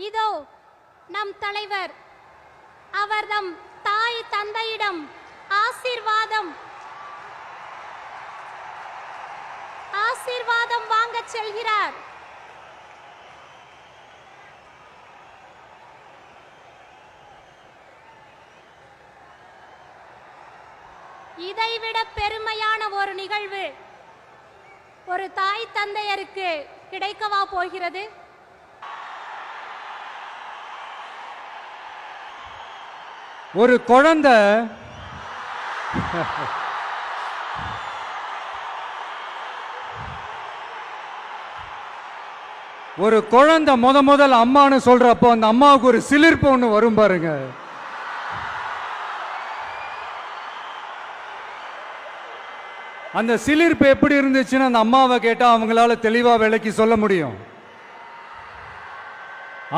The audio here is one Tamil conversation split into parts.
இதோ நம் தலைவர் அவர்தம் தாய் தந்தையிடம் ஆசீர்வாதம் வாங்க செல்கிறார். இதைவிட பெருமையான ஒரு நிகழ்வு ஒரு தாய் தந்தையருக்கு கிடைக்கவா போகிறது? ஒரு குழந்தை முதல் அம்மான்னு சொல்றப்போ அந்த அம்மாவுக்கு ஒரு சிலிர்ப்பு ஒண்ணு வரும் பாருங்க. அந்த சிலிர்ப்பு எப்படி இருந்துச்சுன்னு அந்த அம்மாவை கேட்டா அவங்களால தெளிவா விளக்கி சொல்ல முடியும்.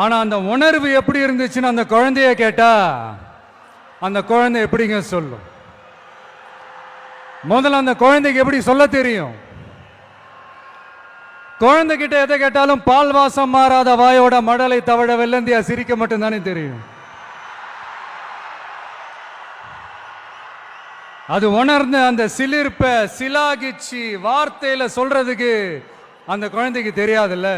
ஆனா அந்த உணர்வு எப்படி இருந்துச்சுன்னு அந்த குழந்தைய கேட்டா அந்த குழந்தை எப்படிங்க சொல்லும்? முதல்ல அந்த குழந்தைக்கு எப்படி சொல்ல தெரியும்? குழந்தைகிட்ட எதை கேட்டாலும் பால் வாசம் மாறாத வாயோட மடலை தவழ வெள்ளந்தியா சிரிக்க மட்டும்தானே தெரியும். அது உணர்ந்து அந்த சிலிர்ப்ப சிலாகிச்சு வார்த்தையில சொல்றதுக்கு அந்த குழந்தைக்கு தெரியாதுல்ல.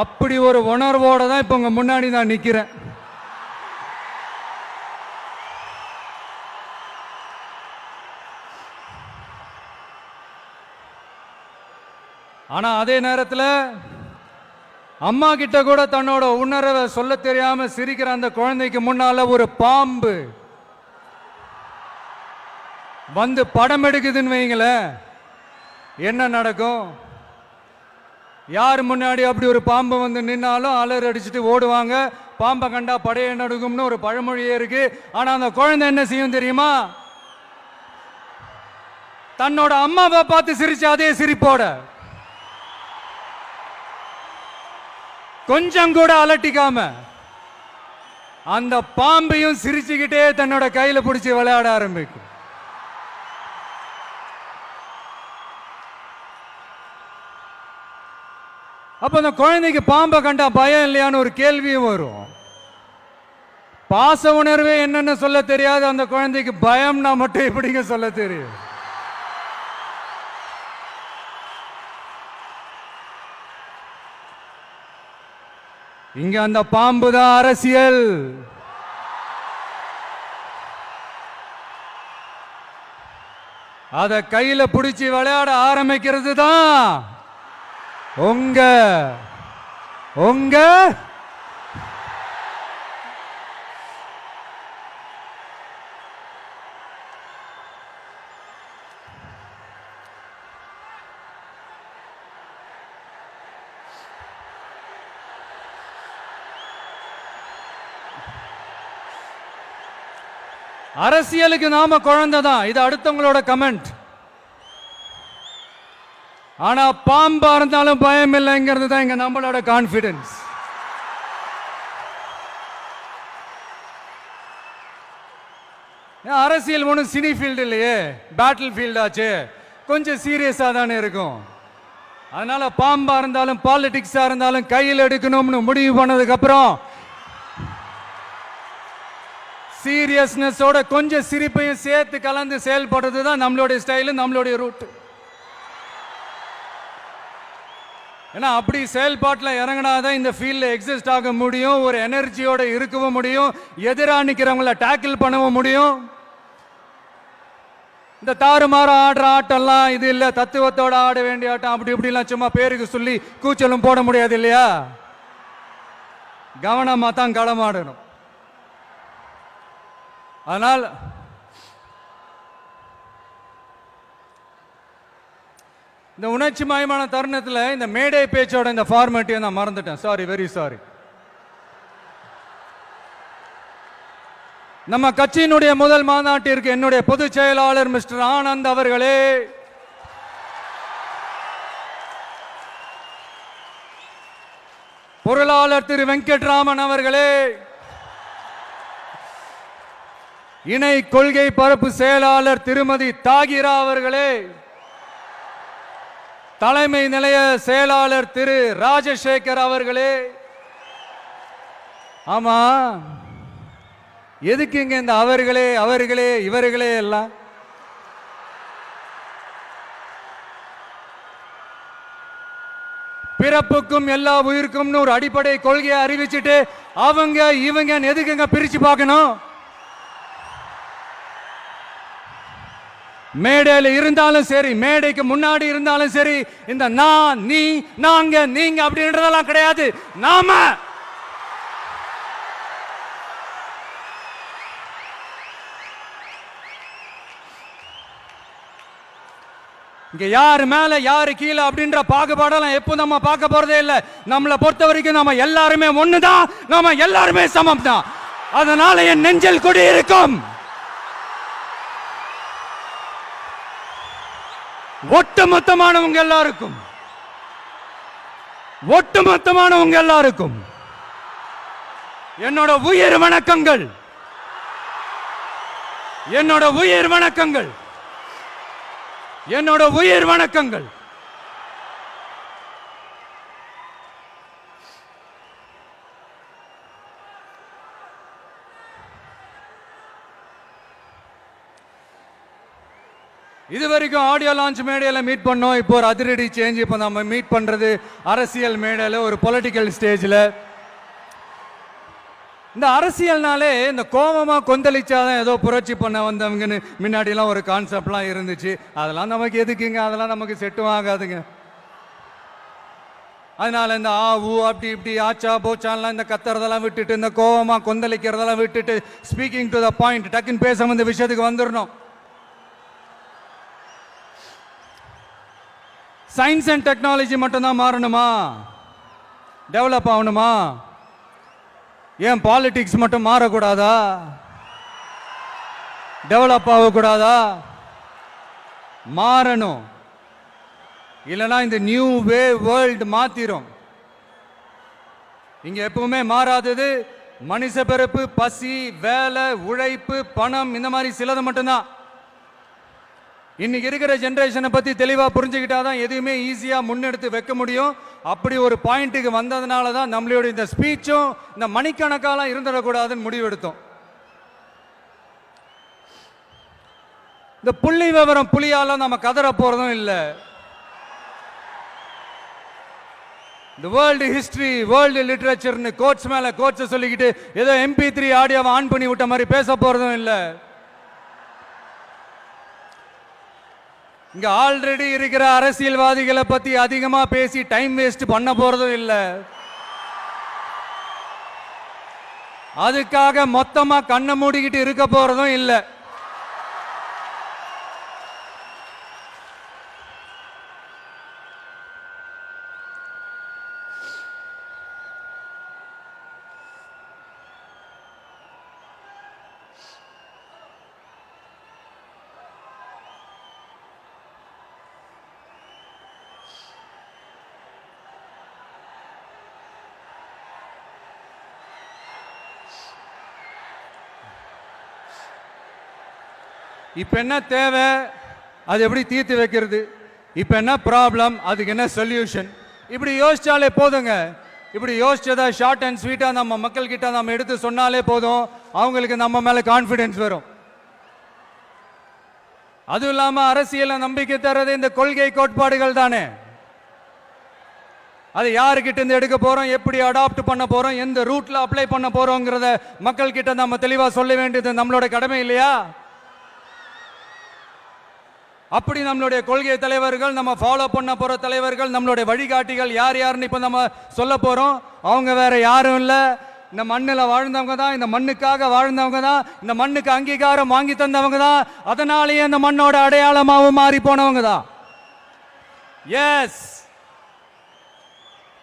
அப்படி ஒரு உணர்வோட தான் இப்ப உங்க முன்னாடி நான் நிக்கிறேன். ஆனா அதே நேரத்தில் அம்மா கிட்ட கூட தன்னோட உணர்வை சொல்ல தெரியாம சிரிக்கிற அந்த குழந்தைக்கு முன்னால ஒரு பாம்பு வந்து படம் எடுக்குதுன்னு வைங்களேன், என்ன நடக்கும்? யார் முன்னாடி அப்படி ஒரு பாம்பு வந்து நின்னாலும் அலர் அடிச்சுட்டு ஓடுவாங்க. பாம்பை கண்டா படைய நடுக்கும்னு ஒரு பழமொழியே இருக்கு. ஆனா அந்த குழந்தை என்ன செய்யும் தெரியுமா? தன்னோட அம்மாவை பார்த்து சிரிச்ச அதே சிரிப்போட கொஞ்சம் கூட அலட்டிக்காம அந்த பாம்பையும் சிரிச்சுக்கிட்டே தன்னோட கையில பிடிச்சி விளையாட ஆரம்பிக்கும். அப்ப அந்த குழந்தைக்கு பாம்பை கண்டா பயம் இல்லையான்னு ஒரு கேள்வியும் வரும். பாச உணர்வே என்னன்னு சொல்ல தெரியாது அந்த குழந்தைக்கு பயம்னா மட்டும் எப்படிங்க சொல்ல தெரியும்? இங்க அந்த பாம்பு தான் அரசியல். அத கையில பிடிச்சி விளையாட ஆரம்பிக்கிறது தான் உங்க அரசியலுக்கு நாம குழந்தை தான், இது அடுத்தவங்களோட கமெண்ட். ஆனா பாம்பா இருந்தாலும் பயம் இல்லைங்கிறது தான் இங்க நம்மளோட கான்பிடன்ஸ். அரசியல் ஒன்றும் சினி ஃபீல்டு இல்லையே, பேட்டில் ஃபீல்டு ஆச்சு, கொஞ்சம் சீரியஸா தானே இருக்கும். அதனால பாம்பா இருந்தாலும் பாலிடிக்ஸா இருந்தாலும் கையில் எடுக்கணும்னு முடிவு பண்ணதுக்கு அப்புறம் சீரியஸ்னஸோட கொஞ்சம் சிரிப்பையும் சேர்த்து கலந்து செயல்படுறது தான் நம்மளுடைய ஸ்டைலு, நம்மளுடைய ரூட். ஏன்னா அப்படி செயல்பாட்டில் இறங்கினாதான் இந்த ஃபீல்டில் எக்ஸிஸ்ட் ஆக முடியும், ஒரு எனர்ஜியோட இருக்கவும் முடியும், எதிராக நிற்கிறவங்கள டேக்கிள் பண்ணவும் முடியும். இந்த தாறுமாற ஆடுற ஆட்டம்லாம் இது இல்லை, தத்துவத்தோட ஆட வேண்டிய ஆட்டம். அப்படி இப்படிலாம் சும்மா பேருக்கு சொல்லி கூச்சலும் போட முடியாது இல்லையா? கவனமாக தான் களமாடணும். ஆனால் இந்த உணர்ச்சி மயமான தருணத்தில் இந்த மேடை பேச்சோட இந்த ஃபார்மேட்டையும் நான் மறந்துட்டேன். Sorry, very sorry. நம்ம கட்சியினுடைய முதல் மாநாட்டிற்கு என்னுடைய பொதுச் செயலாளர் மிஸ்டர் ஆனந்த் அவர்களே, பொருளாளர் திரு வெங்கட்ராமன் அவர்களே, இணை கொள்கை பரப்பு செயலாளர் திருமதி தாகிரா அவர்களே, தலைமை நிலைய செயலாளர் திரு ராஜசேகர் அவர்களே, ஆமா எதுக்கு இங்க இந்த அவர்களே அவர்களே இவர்களே எல்லாம்? பிறப்புக்கும் எல்லா உயிருக்கும்னு ஒரு அடிப்படை கொள்கையை அறிவிச்சுட்டு அவங்க இவங்க எதுக்குங்க பிரிச்சு பார்க்கணும்? மேடையில் இருந்தாலும் சரி, மேடைக்கு முன்னாடி இருந்தாலும் சரி, இந்த நான் நீ நாங்க நீங்க அப்படின்றதெல்லாம் கிடையாது. நாம இங்க யாரு மேல யாரு கீழே அப்படின்ற பாகுபாடெல்லாம் எப்போ நம்ம பார்க்க போறதே இல்லை. நம்மளை பொறுத்த வரைக்கும் நம்ம எல்லாருமே ஒண்ணுதான், நம்ம எல்லாருமே சமம் தான். அதனால என் நெஞ்சில் குடி இருக்கும் ஒட்டுமொத்தமானவங்க எல்லாருக்கும், ஒட்டுமொத்தமானவங்க எல்லாருக்கும் என்னோட உயிர் வணக்கங்கள், என்னோட உயிர் வணக்கங்கள், என்னோட உயிர் வணக்கங்கள். இது வரைக்கும் ஆடியோ லான்ச் மேடையில் மீட் பண்ணோம். இப்போ ஒரு அதிரடி சேஞ்ச். இப்போ நம்ம மீட் பண்றது அரசியல் மேடையில், ஒரு பொலிட்டிக்கல் ஸ்டேஜில். இந்த அரசியல்னாலே இந்த கோபமா கொந்தளிச்சாதான் ஏதோ புரட்சி பண்ண வந்தவங்கன்னு முன்னாடிலாம் ஒரு கான்செப்ட்லாம் இருந்துச்சு. அதெல்லாம் நமக்கு எதுக்குங்க? அதெல்லாம் நமக்கு செட்டும் ஆகாதுங்க. அதனால இந்த ஆ ஊ அப்படி இப்படி ஆச்சா போச்சான்லாம் இந்த கத்துறதெல்லாம் விட்டுட்டு, இந்த கோபமா கொந்தளிக்கிறதெல்லாம் விட்டுட்டு, ஸ்பீக்கிங் டு த பாயிண்ட், டக்குன்னு பேச இந்த விஷயத்துக்கு வந்துடணும். சயின்ஸ் அண்ட் டெக்னாலஜி மட்டும்தான் மாறணுமா? டெவலப் ஆகணுமா? ஏன் பாலிடிக்ஸ் மட்டும் மாறக்கூடாதா? டெவலப் ஆகக்கூடாதா? மாறணும். இல்லைன்னா இந்த நியூ வே வேர்ல்டு மாத்திரும். இங்க எப்பவுமே மாறாதது மனுஷ பிறப்பு, பசி, வேலை, உழைப்பு, பணம், இந்த மாதிரி சிலது மட்டும்தான். இன்னைக்கு இருக்கிற ஜெனரேஷனை பத்தி தெளிவா புரிஞ்சுக்கிட்டாதான் எதுவுமே ஈஸியா முன்னெடுத்து வைக்க முடியும். அப்படி ஒரு பாயிண்ட்டுக்கு வந்ததுனால தான் நம்மளோட இந்த ஸ்பீச்சும் இந்த மணிக்கணக்காலாம் இருந்துடக்கூடாதுன்னு முடிவெடுத்தோம். இந்த புள்ளி விவரம் புலியால நம்ம கதற போறதும் இல்லை. இந்த வேர்ல்டு ஹிஸ்டரி, வேர்ல்டு லிட்டரேச்சர்னு கோட்ஸ் மேல கோட்ஸ் சொல்லிக்கிட்டு ஏதோ MP3 ஆடியோவை ஆன் பண்ணி விட்ட மாதிரி பேச போறதும் இல்லை. இங்க ஆல்ரெடி இருக்கிற அரசியல்வாதிகளை பத்தி அதிகமா பேசி டைம் வேஸ்ட் பண்ண போறதும் இல்ல. அதுக்காக மொத்தமா கண்ணை மூடிக்கிட்டு இருக்க போறதும் இல்ல. இப்ப என்ன தேவை, அது எப்படி தீர்த்து வைக்கிறது, இப்ப என்ன ப்ராப்ளம், அதுக்கு என்ன சொல்யூஷன், இப்படி யோசிச்சாலே போதுங்க. இப்படி யோசிச்சதை ஷார்ட் அண்ட் ஸ்வீட்டா நம்ம மக்கள் கிட்ட நம்ம எடுத்து சொன்னாலே போதும், அவங்களுக்கு நம்ம மேல கான்ஃபிடன்ஸ் வரும். அதுவும் இல்லாம அரசியல நம்பிக்கை தரது இந்த கொள்கை கோட்பாடுகள் தானே. அது யாருக்கிட்ட இருந்து எடுக்க போறோம், எப்படி அடாப்ட் பண்ண போறோம், எந்த ரூட்ல அப்ளை பண்ண போறோங்கிறத மக்கள் கிட்ட நம்ம தெளிவா சொல்ல வேண்டியது நம்மளோட கடமை இல்லையா? அப்படி நம்மளுடைய கொள்கை தலைவர்கள், நம்ம ஃபாலோ பண்ண போற தலைவர்கள், நம்மளுடைய வழிகாட்டிகள் யார் யாருன்னு இப்ப நம்ம சொல்ல போறோம். அவங்க வேற யாரும் இல்ல, இந்த மண்ணில் வாழ்ந்தவங்க தான், இந்த மண்ணுக்காக வாழ்ந்தவங்க தான், இந்த மண்ணுக்கு அங்கீகாரம் வாங்கி தந்தவங்க தான், அதனாலேயே இந்த மண்ணோட அடையாளமாகவும் மாறி போனவங்க தான். எஸ்,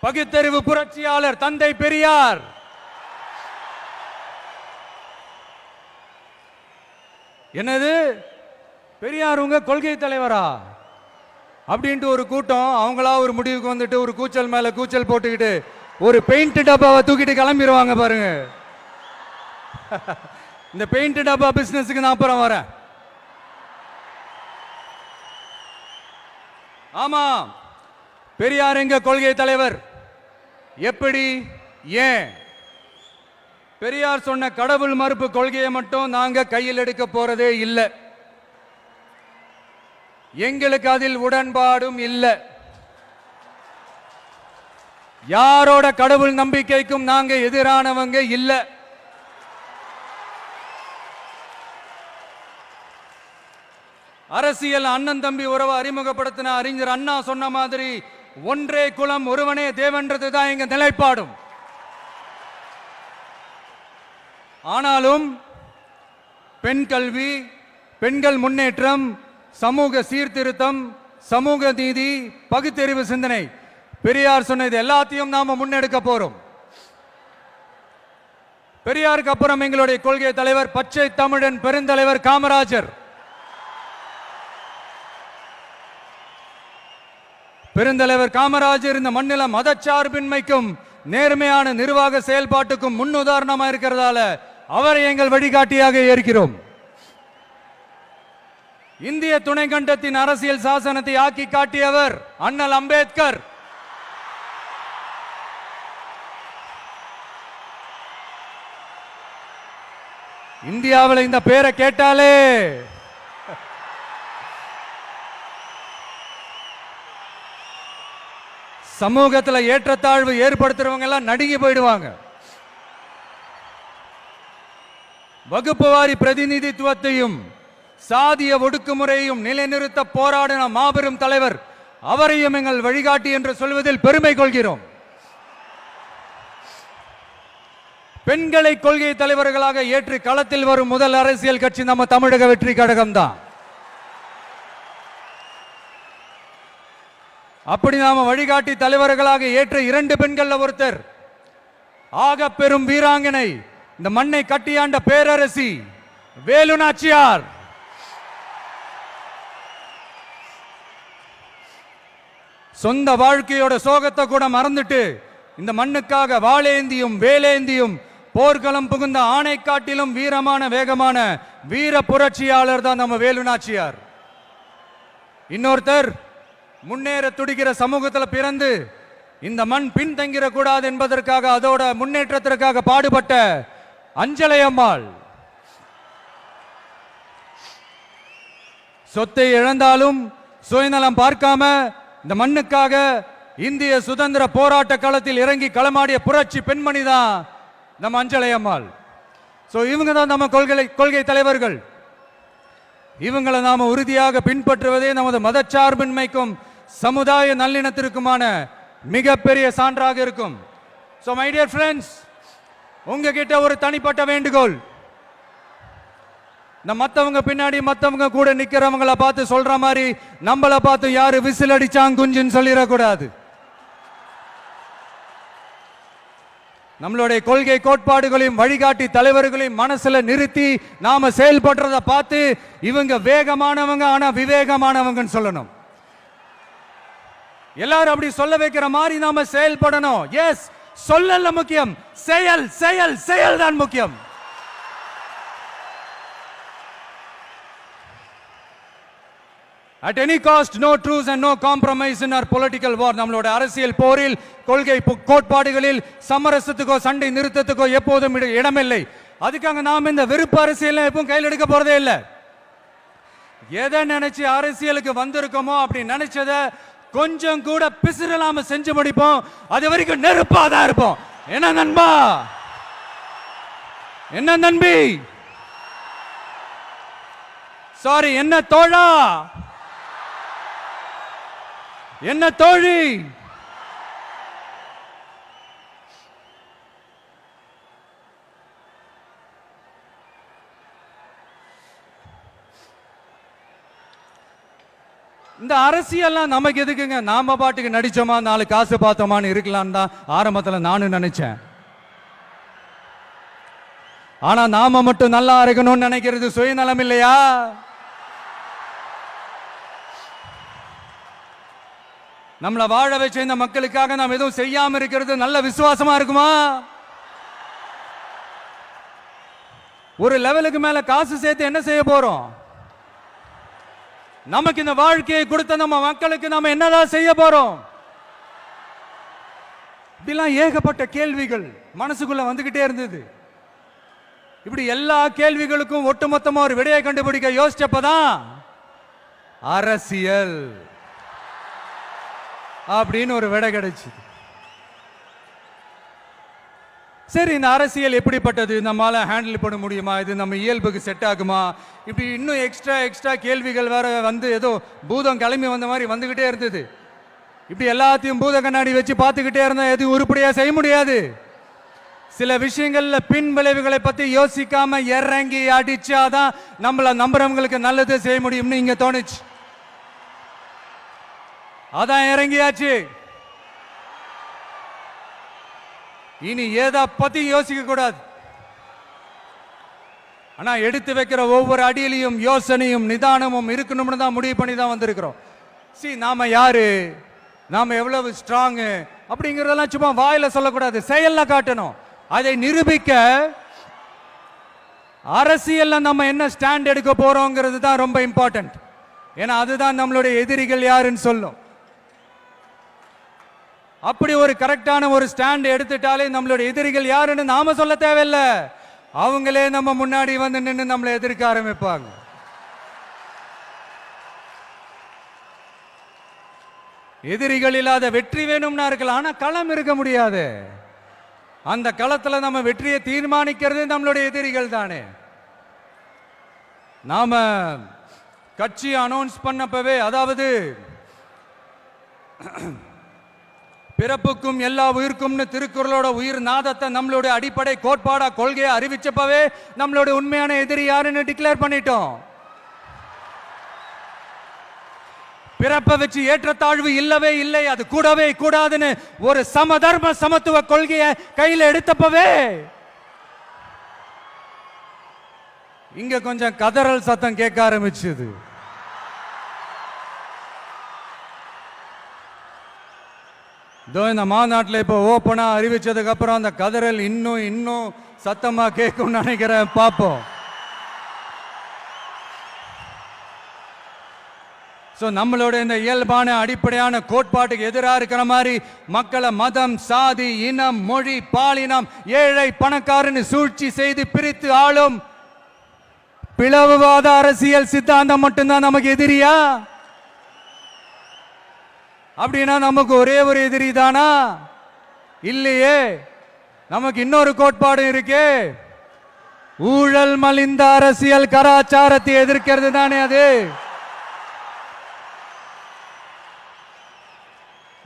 பகுத்தறிவு புரட்சியாளர் தந்தை பெரியார். என்னது பெரியார் உங்க கொள்கை தலைவரா அப்படின்ட்டு ஒரு கூட்டம் அவங்களா ஒரு முடிவுக்கு வந்துட்டு ஒரு கூச்சல் மேல கூச்சல் போட்டுக்கிட்டு ஒரு பெயிண்ட் டப்பாவை தூக்கிட்டு கிளம்பிடுவாங்க பாருங்க. இந்த பெயிண்ட் டப்பா பிசினஸுக்கு நான் அப்புறம் வரேன். ஆமா, பெரியார் எங்க கொள்கை தலைவர். எப்படி, ஏன்? பெரியார் சொன்ன கடவுள் மறுப்பு கொள்கையை மட்டும் நாங்க கையில் எடுக்க போறதே இல்லை. எங்களுக்கு அதில் உடன்பாடும் இல்லை. யாரோட கடவுள் நம்பிக்கைக்கும் நாங்க எதிரானவங்க இல்லை. அரசியல் அண்ணன் தம்பி உறவை அறிமுகப்படுத்தின அறிஞர் அண்ணா சொன்ன மாதிரி ஒன்றே குலம் ஒருவனே தேவன்றதுதான் எங்க நிலைப்பாடும். ஆனாலும் பெண் கல்வி, பெண்கள் முன்னேற்றம், சமூக சீர்திருத்தம், சமூக நீதி, பகுத்தறிவு சிந்தனை, பெரியார் சொன்னது எல்லாத்தையும் நாம முன்னெடுக்க போறோம். பெரியாருக்கு அப்புறம் எங்களுடைய கொள்கை தலைவர் பச்சை தமிழன் பெருந்தலைவர் காமராஜர். பெருந்தலைவர் காமராஜர் இந்த மண்ணில மதச்சார்பின்மைக்கும் நேர்மையான நிர்வாக செயல்பாட்டுக்கும் முன்னுதாரணமா இருக்கிறதால அவரை எங்கள் வழிகாட்டியாக ஏற்கிறோம். இந்திய துணைக்கண்டத்தின் அரசியல் சாசனத்தை ஆக்கி காட்டியவர் அண்ணல் அம்பேத்கர். இந்தியாவில் இந்த பேரை கேட்டாலே சமூகத்தில் ஏற்றத்தாழ்வு ஏற்படுத்துறவங்க எல்லாம் நடுங்கி போயிடுவாங்க. வகுப்புவாரி பிரதிநிதித்துவத்தையும் சாதிய ஒடுக்குமுறையையும் நிலைநிறுத்த போராடின மாபெரும் தலைவர், அவரையும் எங்கள் வழிகாட்டி என்று சொல்வதில் பெருமை கொள்கிறோம். பெண்களை கொள்கை தலைவர்களாக ஏற்று களத்தில் வரும் முதல் அரசியல் கட்சி நம்ம தமிழக வெற்றி கழகம் தான். அப்படி நாம வழிகாட்டி தலைவர்களாக ஏற்ற 2 பெண்கள் ஒருத்தர், ஆக பெரும் வீராங்கனை, இந்த மண்ணை கட்டியாண்ட பேரரசி வேலு நாச்சியார். சொந்த வாழ்க்கையோட சோகத்தை கூட மறந்துட்டு இந்த மண்ணுக்காக வாளேந்தியும் வேலேந்தியும் போர்க்களம் புகுந்த ஆணை காட்டிலும் வீரமான வேகமான வீர புரட்சியாளர் தான் நம்ம வேலு நாச்சியார். இன்னொருத்தர் முன்னேற துடிக்கிற சமூகத்தில் பிறந்து இந்த மண் பின்தங்கிட கூடாது என்பதற்காக அதோட முன்னேற்றத்திற்காக பாடுபட்ட அஞ்சலை அம்மாள். சொத்தை இழந்தாலும் சுயநலம் பார்க்காம இந்த மண்ணுக்காக இந்திய சுதந்திர போராட்ட களத்தில் இறங்கி களமாடிய புரட்சி பெண்மணி தான் நம்ம அஞ்சலை அம்மாள். இவங்க தான் நம்ம கொள்கை தலைவர்கள். இவங்களை நாம உறுதியாக பின்பற்றுவதே நமது மதச்சார்பின்மைக்கும் சமுதாய நல்லிணத்திற்குமான மிகப்பெரிய சான்றாக இருக்கும். மை டியர் ஃப்ரெண்ட்ஸ், உங்ககிட்ட ஒரு தனிப்பட்ட வேண்டுகோள். மத்தவங்க பின்னாடி மத்தவங்க கூட நிக்கிறவங்களை பார்த்து சொல்ற மாதிரி நம்மளை பார்த்து யாரு விசில் அடிச்சாங்க குஞ்சுன்னு சொல்லிடக்கூடாது. நம்மளுடைய கொள்கை கோட்பாடுகளையும் வழிகாட்டி தலைவர்களையும் மனசுல நிறுத்தி நாம செயல்படுறத பார்த்து இவங்க வேகமானவங்க ஆனா விவேகமானவங்கன்னு சொல்லணும். எல்லாரும் அப்படி சொல்ல வைக்கிற மாதிரி நாம செயல்படணும். எஸ், சொல்லல முக்கியம், செயல் செயல் செயல் தான் முக்கியம். At any cost, no truce and no compromise in our political war. நம்மளோட அரசியல் போரில் கொள்கை கோட்பாடுகளில் சமரசத்துக்கோ சண்டை நிறுத்தத்துக்கோ எப்போதும் இடமில்லை. அதுக்காக நாம் இந்த வெறுப்பு அரசியல் எப்பவும் கையில் எடுக்க போறதே இல்லை. எதை நினைச்சு அரசியலுக்கு வந்திருக்கோமோ அப்படி நினைச்சத கொஞ்சம் கூட பிசிறலாம செஞ்சு முடிப்போம். அது வரைக்கும் நெருப்பாதான் இருப்போம். என்ன நண்பா, என்ன நண்பி, சாரி என்ன தோழா, என்ன தோழி, இந்த அரசியல்லாம் நமக்கு எதுக்குங்க? நாம பாட்டுக்கு நடிச்சோமா 4 காசு பார்த்தோமான்னு இருக்கலாம் தான் ஆரம்பத்துல நானும் நினைச்சேன். ஆனா நாம மட்டும் நல்லா இருக்கணும்னு நினைக்கிறது சுயநலம் இல்லையா? நம்மளை வாழ வச்ச இந்த மக்களுக்காக நாம் எதுவும் செய்யாம இருக்கிறது நல்ல விசுவாசமா இருக்குமா? ஒரு லெவலுக்கு மேல காசு சேர்த்து என்ன செய்ய போறோம்? நமக்கு இந்த வாழ்க்கையை கொடுத்த நம்ம மக்களுக்கு நாம என்னதான் செய்ய போறோம்? இப்படிலாம் ஏகப்பட்ட கேள்விகள் மனசுக்குள்ள வந்துகிட்டே இருந்தது. இப்படி எல்லா கேள்விகளுக்கும் ஒட்டுமொத்தமா ஒரு விடையை கண்டுபிடிக்க யோசிச்சப்பதான் அரசியல் அப்படின்னு ஒரு விடை கிடைச்சது. சரி, இந்த அரசியல் எப்படிப்பட்டது, நம்மளால ஹேண்டில் பண்ண முடியுமா, இது நம்ம இயல்புக்கு செட் ஆகுமா, இப்படி இன்னும் எக்ஸ்ட்ரா கேள்விகள் வேற வந்து ஏதோ பூதம் கிளம்பி வந்த மாதிரி வந்துகிட்டே இருந்தது. இப்படி எல்லாத்தையும் பூத கண்ணாடி வச்சு பார்த்துக்கிட்டே இருந்தா எதுவும் உருப்படியா செய்ய முடியாது. சில விஷயங்கள்ல பின் விளைவுகளை பத்தி யோசிக்காம இறங்கி அடிச்சாதான் நம்மள நம்புறவங்களுக்கு நல்லது செய்ய முடியும்னு இங்க தோணுச்சு. அதான் இறங்கியாச்சு. இனி ஏதா பத்தி யோசிக்க கூடாது. ஆனா எடுத்து வைக்கிற ஒவ்வொரு அடியிலையும் யோசனையும் நிதானமும் இருக்கணும்னு தான் முடிவு பண்ணி தான் வந்திருக்கிறோம். நாம யாரு, நாம எவ்வளவு ஸ்ட்ராங் அப்படிங்கறதெல்லாம் சும்மா வாயில சொல்லக்கூடாது, செயல்ல காட்டணும். அதை நிரூபிக்க அரசியல்ல நம்ம என்ன ஸ்டாண்ட் எடுக்க போறோங்கிறது தான் ரொம்ப இம்பார்ட்டன்ட். ஏன்னா அதுதான் நம்மளுடைய எதிரிகள் யாருன்னு சொல்லும். அப்படி ஒரு கரெக்டான ஒரு ஸ்டாண்ட் எடுத்துட்டாலே நம்மளுடைய எதிரிகள் யாருன்னு நாம சொல்ல தேவையில்லை, அவங்களே நம்ம முன்னாடி வந்து நின்று நம்மளை எதிர்க்க ஆரம்பிப்பாங்க. எதிரிகள் இல்லாத வெற்றி வேணும்னா இருக்கலாம், ஆனா களம் இருக்க முடியாது. அந்த களத்துல நம்ம வெற்றியை தீர்மானிக்கிறது நம்மளுடைய எதிரிகள் தானே. நாம கட்சி அனௌன்ஸ் பண்ணப்பவே, அதாவது பிறப்புக்கும் எல்லா உயிர்க்கும்னு திருக்குறளோட உயிர் நாதத்தை நம்மளுடைய அடிப்படை கோட்பாடா கொள்கையை அறிவிச்சப்பவே நம்மளுடைய உண்மையான எதிரி யாருன்னு டிக்ளேர் பண்ணிட்டோம். பிறப்பை வச்சு ஏற்றத்தாழ்வு இல்லவே இல்லை, அது கூடவே கூடாதுன்னு ஒரு சமதர்ம சமத்துவ கொள்கையை கையில எடுத்தப்பவே இங்க கொஞ்சம் கதறல் சத்தம் கேட்க ஆரம்பிச்சது. இந்த மாநாட்டில் இப்போ ஓப்பனா அறிவிச்சதுக்கு அப்புறம் அந்த கதறல் இன்னும் சத்தமா கேட்கும் நினைக்கிறேன். பார்ப்போம். நம்மளோட இந்த இயல்பான அடிப்படையான கோட்பாட்டுக்கு எதிராக இருக்கிற மாதிரி மக்களை மதம், சாதி, இனம், மொழி, பாலினம், ஏழை பணக்காரன்னு சூழ்ச்சி செய்து பிரித்து ஆளும் பிளவுவாத அரசியல் சித்தாந்தம் மட்டும்தான் நமக்கு எதிரியா? அப்படின்னா நமக்கு ஒரே ஒரு எதிரி தானா? இல்லையே, நமக்கு இன்னொரு கோட்பாடு இருக்கே. ஊழல் மலிந்த அரசியல் கலாச்சாரத்தை எதிர்க்கிறது தானே அது.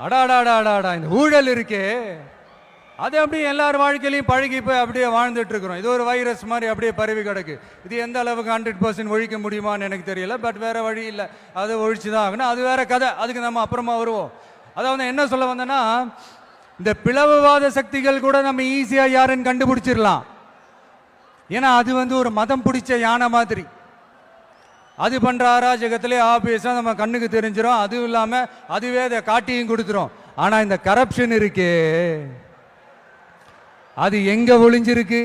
அடாடாடாடா, இந்த ஊழல் இருக்கே, அது அப்படியே எல்லார் வாழ்க்கையிலையும் பழகி போய் அப்படியே வாழ்ந்துட்டு இருக்கிறோம். இது ஒரு வைரஸ் மாதிரி அப்படியே பரவி கிடக்கு. இது எந்த அளவுக்கு 100% ஒழிக்க முடியுமான்னு எனக்கு தெரியல. பட் வேற வழி இல்லை, அதை ஒழிச்சு தான் ஆகணும். அது வேற கதை, அதுக்கு நம்ம அப்புறமா வருவோம். அதாவது என்ன சொல்ல வந்தேன்னா, இந்த பிளவுவாத சக்திகள் கூட நம்ம ஈஸியா யாருன்னு கண்டுபிடிச்சிடலாம். ஏன்னா அது வந்து ஒரு மதம் பிடிச்ச யானை மாதிரி. அது பண்ற அராஜகத்திலே ஆபியஸா நம்ம கண்ணுக்கு தெரிஞ்சிடும். அதுவும் இல்லாம அதுவே அதை காட்டியும் கொடுத்துரும். ஆனா இந்த கரப்ஷன் இருக்கே, அது எங்க ஒளிஞ்சிருக்கு,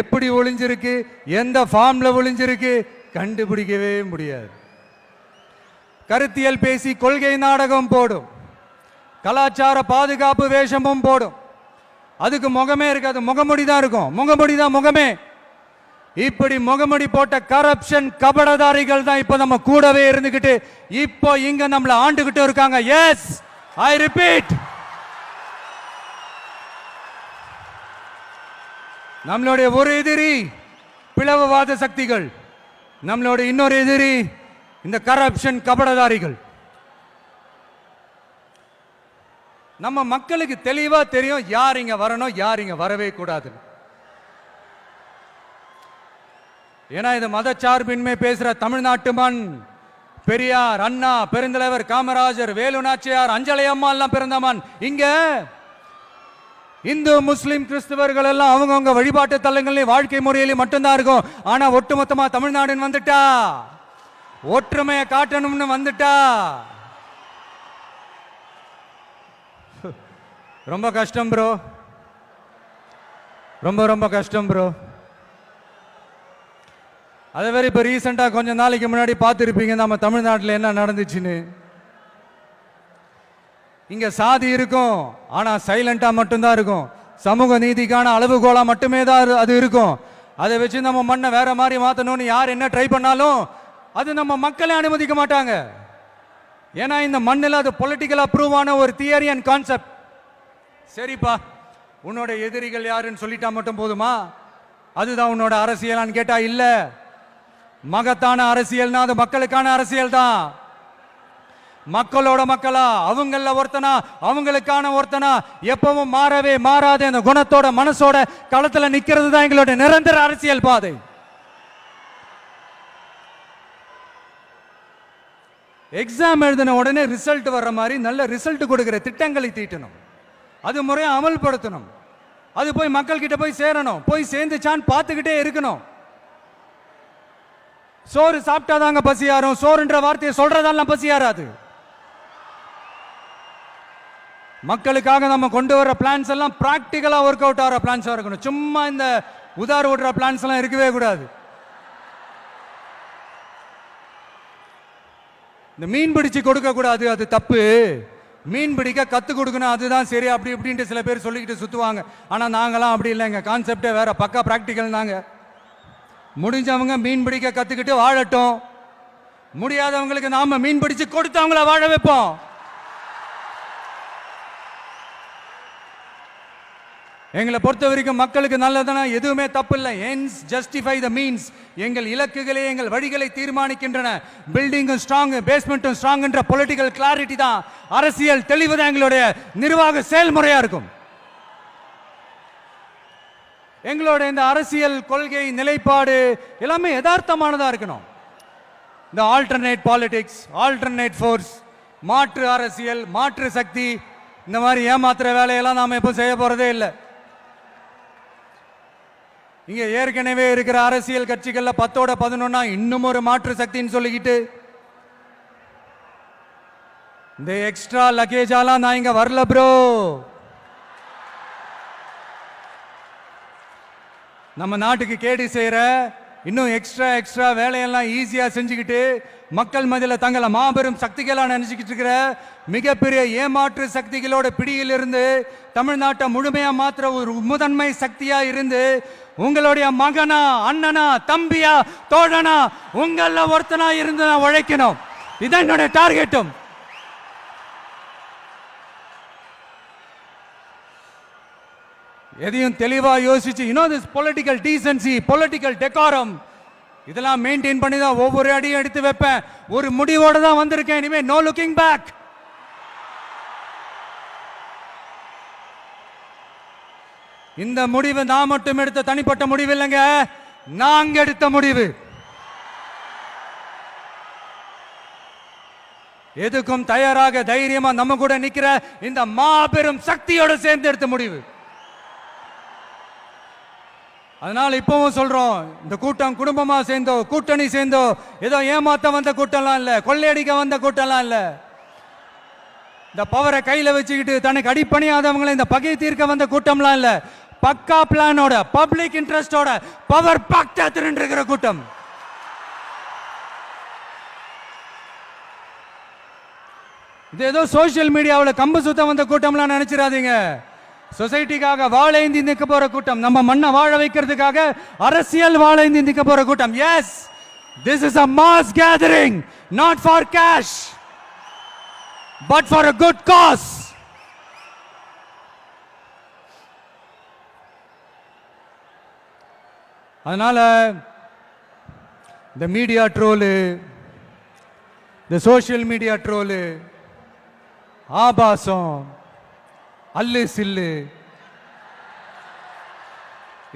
எப்படி ஒளிஞ்சிருக்கு, எந்த ஃபார்ம்ல ஒளிஞ்சிருக்கு கண்டுபிடிக்கவே முடியாது. கருத்தியல் பேசி கொள்கை நாடகம் போடும், கலாச்சார பாதுகாப்பு வேஷமும் போடும். அதுக்கு முகமே இருக்காது, முகமுடி தான் இருக்கும். முகமுடி தான் முகமே. இப்படி முகமுடி போட்ட கரப்ஷன் கபடதாரிகள் தான் இப்ப நம்ம கூடவே இருந்துகிட்டு இப்போ இங்க நம்மள ஆண்டுகிட்டு இருக்காங்க. எஸ், ஐ ரிப்பீட், நம்மளுடைய ஒரு எதிரி பிளவுவாத சக்திகள், நம்மளோட இன்னொரு எதிரி இந்த கரப்ஷன் கபடதாரிகள். நம்ம மக்களுக்கு தெளிவா தெரியும் யார் இங்க வரணும், யார் இங்க வரவே கூடாது. ஏன்னா இது மதச்சார்பின்மை பேசுற தமிழ்நாட்டு மண். பெரியார், அண்ணா, பெருந்தலைவர் காமராஜர், வேலு நாச்சியார், அஞ்சலை அம்மா எல்லாம் பிறந்த மண். இங்க இந்து, முஸ்லிம், கிறிஸ்தவர்கள் எல்லாம் அவங்கவுங்க வழிபாட்டு தலங்களையும் வாழ்க்கை முறையிலையும் மட்டும்தான் இருக்கும். ஆனா ஒட்டுமொத்தமா தமிழ்நாடுன்னு வந்துட்டா, ஒற்றுமையை காட்டணும்னு வந்துட்டா ரொம்ப கஷ்டம் ப்ரோ, ரொம்ப ரொம்ப கஷ்டம் ப்ரோ. அதே மாதிரி இப்போ ரீசெண்டாக கொஞ்ச நாளைக்கு முன்னாடி பார்த்துருப்பீங்க நம்ம தமிழ்நாட்டில் என்ன நடந்துச்சுன்னு. இங்க சாதி இருக்கும், ஆனா சைலண்டா மட்டும்தான் இருக்கும். சமூக நீதிக்கான அளவுகோலா மட்டுமே தான் அது இருக்கும். அதை வச்சு நம்ம மண்ணை வேற மாதிரி மாத்தணும்னு யார் என்ன ட்ரை பண்ணாலும் அது நம்ம மக்களே அனுமதிக்க மாட்டாங்க. ஏன்னா இந்த மண்ணில் அது பொலிட்டிக்கலா ப்ரூவ் ஆன ஒரு தியரி அண்ட் கான்செப்ட். சரிப்பா, உன்னோட எதிரிகள் யாருன்னு சொல்லிட்டா மட்டும் போதுமா? அதுதான் உன்னோட அரசியலான்னு கேட்டா இல்ல. மகத்தான அரசியல்னா அது மக்களுக்கான அரசியல் தான். மக்களோட மக்களா, அவங்கள ஒருத்தனா, அவங்களுக்கான ஒருத்தனா, எப்பவும் மாறவே மாறாத அந்த குணத்தோட மனசோட களத்துல நிக்கிறது தான் எங்களோட நிரந்தர அரசியல் பாதை. எக்ஸாம் எழுதின உடனே ரிசல்ட் வர்ற மாதிரி நல்ல ரிசல்ட் கொடுக்கிற திட்டங்களை தீட்டணும், அது முறையை அமல்படுத்தணும், அது போய் மக்கள் கிட்ட போய் சேரணும், போய் சேர்ந்துச்சான்னு பார்த்துக்கிட்டே இருக்கணும். சோறு சாப்பிட்டாதாங்க பசியாரும், சோறுன்ற வார்த்தையை சொல்றதெல்லாம் பசியாராது. மக்களுக்காக நம்ம கொண்டு வர பிளான்ஸ் எல்லாம் பிராக்டிக்கலா ஒர்க் அவுட் ஆகிற பிளான்ஸா இருக்கணும். சும்மா இந்த உதார ஓடுற பிளான்ஸ் எல்லாம் இருக்கவே கூடாது. இந்த மீன் பிடிச்சு கொடுக்க கூடாது, அது தப்பு. மீன் பிடிக்க கத்து கொடுக்கணும், அதுதான் சரி. அப்படி இப்படின்ட்டு சில பேர் சொல்லிக்கிட்டு சுத்துவாங்க. ஆனா நாங்களாம் அப்படி இல்லைங்க, கான்செப்டே வேற, பக்கா பிராக்டிக்கல் தாங்க. முடிஞ்சவங்க மீன் பிடிக்க கத்துக்கிட்டு வாழட்டும், முடியாதவங்களுக்கு நாம மீன் பிடிச்சு கொடுத்து அவங்கள வாழ வைப்போம். எங்களை பொறுத்த வரைக்கும் மக்களுக்கு நல்லதுனா எதுவுமே தப்பு இல்லை. Ends justify the means. எங்கள் இலக்குகளே எங்கள் வழிகளை தீர்மானிக்கின்றன. பில்டிங்கும் ஸ்ட்ராங், பேஸ்மெண்ட்டும் ஸ்ட்ராங் என்ற பொலிட்டிக்கல் கிளாரிட்டி தான், அரசியல் தெளிவு தான் எங்களுடைய நிர்வாக செயல்முறையா இருக்கும். எங்களோட இந்த அரசியல் கொள்கை நிலைப்பாடு எல்லாமே யதார்த்தமானதா இருக்கணும். இந்த ஆல்டர்னேட் பாலிடிக்ஸ், ஆல்டர்னேட் ஃபோர்ஸ், மாற்று அரசியல், மாற்று சக்தி, இந்த மாதிரி ஏமாத்துற வேலையெல்லாம் நாம எப்போ செய்ய போறதே இல்லை. இங்க ஏற்கனவே இருக்கிற அரசியல் கட்சிகள்ல 10ஓட 11 இன்னும் ஒரு மாற்று சக்தின்னு சொல்லிக்கிட்டு இந்த எக்ஸ்ட்ரா லக்கேஜாலாம் நான் இங்க வரல ப்ரோ. நம்ம நாட்டுக்கு கேடு செய்யற இன்னும் எக்ஸ்ட்ரா வேலையெல்லாம் ஈஸியா செஞ்சுக்கிட்டு மக்கள் மத்தியில் தங்களை மாபெரும் சக்திகளா நினைச்சுக்கிட்டு இருக்கிற மிகப்பெரிய ஏமாற்று சக்திகளோட பிடியிலிருந்து தமிழ்நாட்டை முழுமையா மாத்திர ஒரு முதன்மை சக்தியா இருந்து உங்களுடைய மகனா, அண்ணனா, தம்பியா, தோழனா, உங்கள ஒருத்தனா இருந்து நான் உழைக்கணும். இதான் என்னுடைய டார்கெட்டும். எதையும் தெளிவா யோசிச்சு, திஸ் பொலிட்டிக்கல் டீசன்சி, பொலிட்டிக்கல் டெக்காரம், இதெல்லாம் மெயின்டைன் பண்ணி தான் ஒவ்வொரு அடியும் எடுத்து வைப்பேன். ஒரு முடிவோட தான் வந்திருக்கேன். இனிமே நோ லுக்கிங் பேக். இந்த முடிவு நான் மட்டும் எடுத்த தனிப்பட்ட முடிவு இல்லைங்க, நாங்க எடுத்த முடிவு. எதுக்கும் தயாராக தைரியமா நம்ம கூட நிக்கிற இந்த மாபெரும் சக்தியோட சேர்ந்து எடுத்த முடிவு. அதனால இப்பவும் சொல்றோம், இந்த கூட்டம் குடும்பமா சேர்ந்தோ, கூட்டணி சேர்ந்தோ, ஏதோ ஏமாத்த வந்த கூட்டம்லாம் இல்ல, கொள்ளையடிக்க வந்த கூட்டம்லாம் இல்ல. இந்த பவரை கையில வச்சுக்கிட்டு தனக்கு அடிப்பணியாதவங்களை இந்த பகை தீர்க்க வந்த கூட்டம்லாம் இல்ல. பக்கா பிளானோட, பப்ளிக் இன்ட்ரெஸ்டோட, பவர் பாக்டா திரண்டிருக்கிற கூட்டம். இது ஏதோ சோசியல் மீடியாவில் கம்பு சுத்த வந்த கூட்டம்லாம் நினைச்சிடாதீங்க. சொசைட்டிக்காக வாழேந்தி நிற்க போற கூட்டம், நம்ம மண்ணை வாழ வைக்கிறதுக்காக அரசியல் வாழேந்தி நிற்க போற கூட்டம். Yes, this is a mass gathering, not for cash, but for a good cause. அதனால இந்த மீடியா ட்ரோலு, இந்த சோசியல் மீடியா ட்ரோலு, ஆபாசம், அல்லு சில்லு,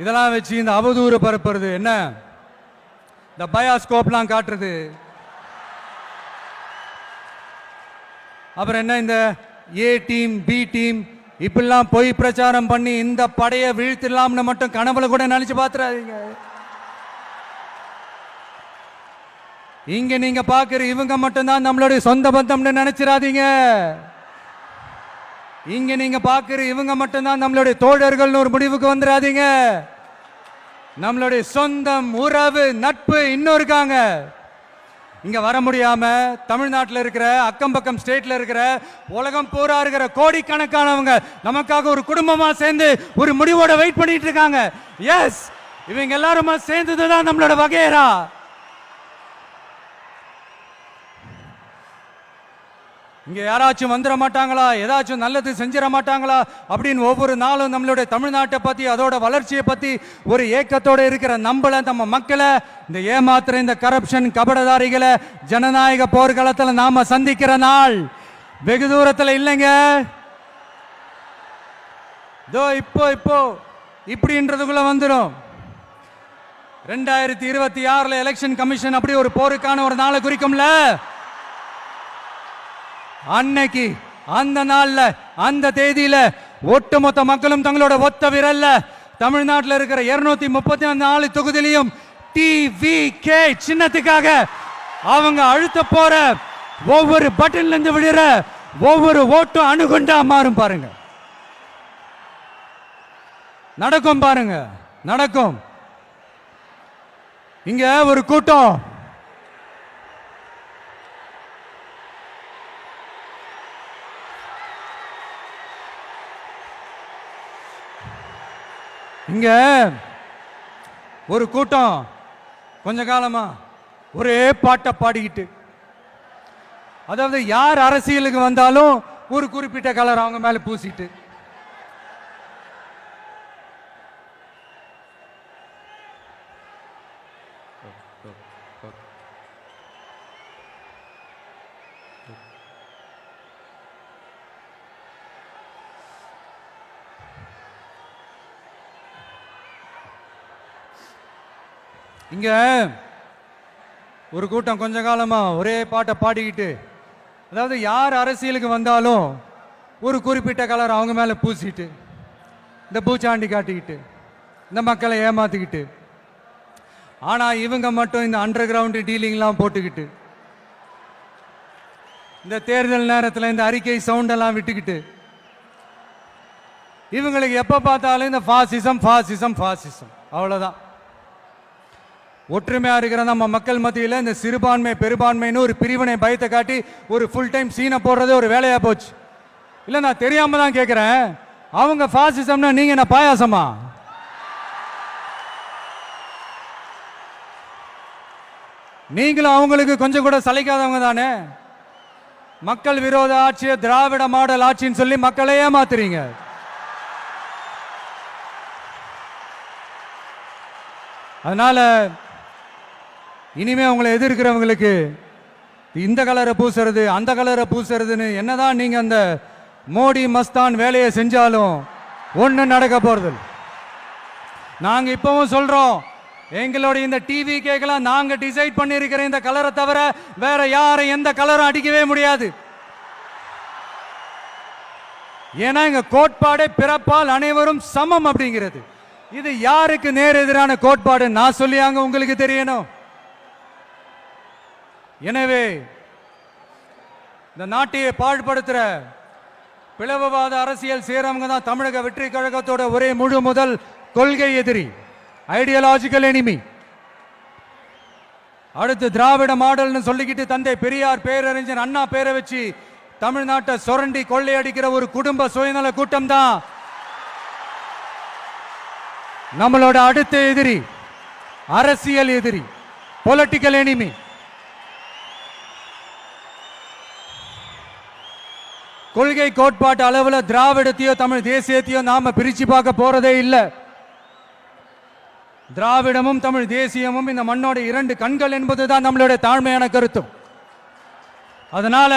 இதெல்லாம் வச்சு இந்த அவதூறு பரப்புறது என்ன, இந்த பயாஸ்கோப்லாம் காட்டுறது, அப்புறம் என்ன இந்த ஏ டீம் பி டீம் இப்பெல்லாம் பொய் பிரச்சாரம் பண்ணி இந்த படையை வீழ்த்திடலாம்னு மட்டும் கனவுல கூட நினைச்சு பாத்துறாதீங்க. இங்க நீங்க பாக்குற இவங்க மட்டும்தான் நம்மளுடைய சொந்த பந்தம்னு நினைச்சிடாதீங்க. இங்க நீங்க பாக்குற இவங்க மட்டும்தான் நம்மளுடைய தோழர்கள் ஒரு முடிவுக்கு வந்துடாதீங்க. நம்மளுடைய சொந்தம், உறவு, நட்பு இன்னும் இருக்காங்க. இங்க வர முடியாம தமிழ்நாட்டில் இருக்கிற அக்கம் பக்கம் ஸ்டேட்ல இருக்கிற உலகம் பூரா இருக்கிற கோடிக்கணக்கானவங்க நமக்காக ஒரு குடும்பமா சேர்ந்து ஒரு முடிவோட வெயிட் பண்ணிட்டு இருக்காங்க. எஸ், இவங்க எல்லாருமா சேர்ந்ததுதான் நம்மளோட வகையறா. இங்க யாராச்சும் வந்துட மாட்டாங்களா, ஏதாச்சும் நல்லது செஞ்சிட மாட்டாங்களா அப்படின்னு ஒவ்வொரு நாளும் நம்மளுடைய தமிழ்நாட்டை பத்தி அதோட வளர்ச்சியை பத்தி ஒரு ஏக்கத்தோட இருக்கிற நம்மள நம்ம மக்களை இந்த ஏமாத்துற இந்த கரப்ஷன் கபடதாரிகளை ஜனநாயக போர்க்களத்துல நாம சந்திக்கிற நாள் வெகு தூரத்துல இல்லைங்க. இப்போ இப்படின்றதுக்குள்ள வந்துடும். 2026 எலெக்ஷன் கமிஷன் அப்படி ஒரு போருக்கான ஒரு நாளை குறிக்கும்ல. அன்னைக்கு அந்த நாள்ல அந்த தேதியில ஒட்டுமொத்த மக்களும் தங்களோட ஒத்த விரல்ல தமிழ்நாட்டில் இருக்கிற 234 தொகுதியிலையும் டிவிகே சின்னத்துக்காக அவங்க அழுத்த போற ஒவ்வொரு பட்டன்ல இருந்து விடுற ஒவ்வொரு ஓட்டும் அணுகுண்டா மாறும். பாருங்க, நடக்கும். பாருங்க, நடக்கும். இங்க ஒரு கூட்டம் இங்க ஒரு கூட்டம் கொஞ்ச காலமா ஒரே பாட்டை பாடிக்கிட்டு, அதாவது யார் அரசியலுக்கு வந்தாலும் ஒரு குறிப்பிட்ட கலர் அவங்க மேல பூசிட்டு, இங்க ஒரு கூட்டம் கொஞ்ச காலமா ஒரே பாட்டை பாடிக்கிட்டு, அதாவது யார் அரசியலுக்கு வந்தாலும் ஒரு குறிப்பிட்ட கலர் அவங்க மேல பூசிட்டு, இந்த பூச்சாண்டி காட்டிக்கிட்டு, இந்த மக்களை ஏமாத்திக்கிட்டு, ஆனா இவங்க மட்டும் இந்த அண்டர் கிரவுண்ட் டீலிங்லாம் போட்டுக்கிட்டு, இந்த தேர்தல் நேரத்தில் இந்த அறிக்கை சவுண்ட் எல்லாம் விட்டுக்கிட்டு, இவங்களுக்கு எப்ப பார்த்தாலும் இந்த பாசிசம் பாசிசம் பாசிசம் அவ்வளவுதான். ஒற்றுமையா இருக்கிற நம்ம மக்கள் மத்தியில் இந்த சிறுபான்மை பெரும்பான்மைன்னு ஒரு பிரிவினை பயத்தை காட்டி ஒரு ஃபுல் டைம் சீனை போடுறதே ஒரு வேலையா போச்சு. இல்லை, நான் தெரியாம தான் கேட்கிறேன், அவங்க பாசிசம்னா நீங்க என்ன பாயாசமா? நீங்களும் அவங்களுக்கு கொஞ்சம் கூட சளைக்காதவங்க தானே. மக்கள் விரோத ஆட்சியை திராவிட மாடல் ஆட்சின்னு சொல்லி மக்களை ஏமாத்துறீங்க. அதனால இனிமே உங்களை எதிர்க்கிறவங்களுக்கு இந்த கலரை பூசுறது அந்த கலரை பூசுறதுன்னு என்னதான் நீங்க அந்த மோடி மஸ்தான் வேலையை செஞ்சாலும் ஒண்ணு நடக்க போறது. நாங்க இப்பவும் சொல்றோம், எங்களுடைய இந்த டிவி கேக்கலாம் நாங்க டிசைட் பண்ணிருக்கிற இந்த கலரை தவிர வேற யாரும் எந்த கலரும் அடிக்கவே முடியாது. ஏன்னா எங்க கோட்பாடே பிறப்பால் அனைவரும் சமம் அப்படிங்கிறது. இது யாருக்கு நேர் எதிரான கோட்பாடு நான் சொல்லியாங்க உங்களுக்கு தெரியணும். எனவே இந்த நாட்டையை பாழ்படுத்துற பிளவுவாத அரசியல் செய்யறவங்க தான் தமிழக வெற்றி கழகத்தோட ஒரே முழு முதல் கொள்கை எதிரி, ஐடியாலஜிக்கல் எனிமி. அடுத்து திராவிட மாடல்னு சொல்லிக்கிட்டு தந்தை பெரியார் பேரறிஞர் அண்ணா பேரை வச்சு தமிழ்நாட்டை சுரண்டி கொள்ளையடிக்கிற ஒரு குடும்ப சுயநல கூட்டம் தான் நம்மளோட அடுத்த எதிரி, அரசியல் எதிரி, பொலிட்டிக்கல் எனிமி. கொள்கை கோட்பாட்டு அளவுல திராவிடத்தையோ தமிழ் தேசியத்தையோ நாம பிரிச்சு பார்க்க போறதே இல்லை. திராவிடமும் தமிழ் தேசியமும் இந்த மண்ணோட இரண்டு கண்கள் என்பதுதான் நம்மளுடைய தாழ்மையான கருத்தும். அதனால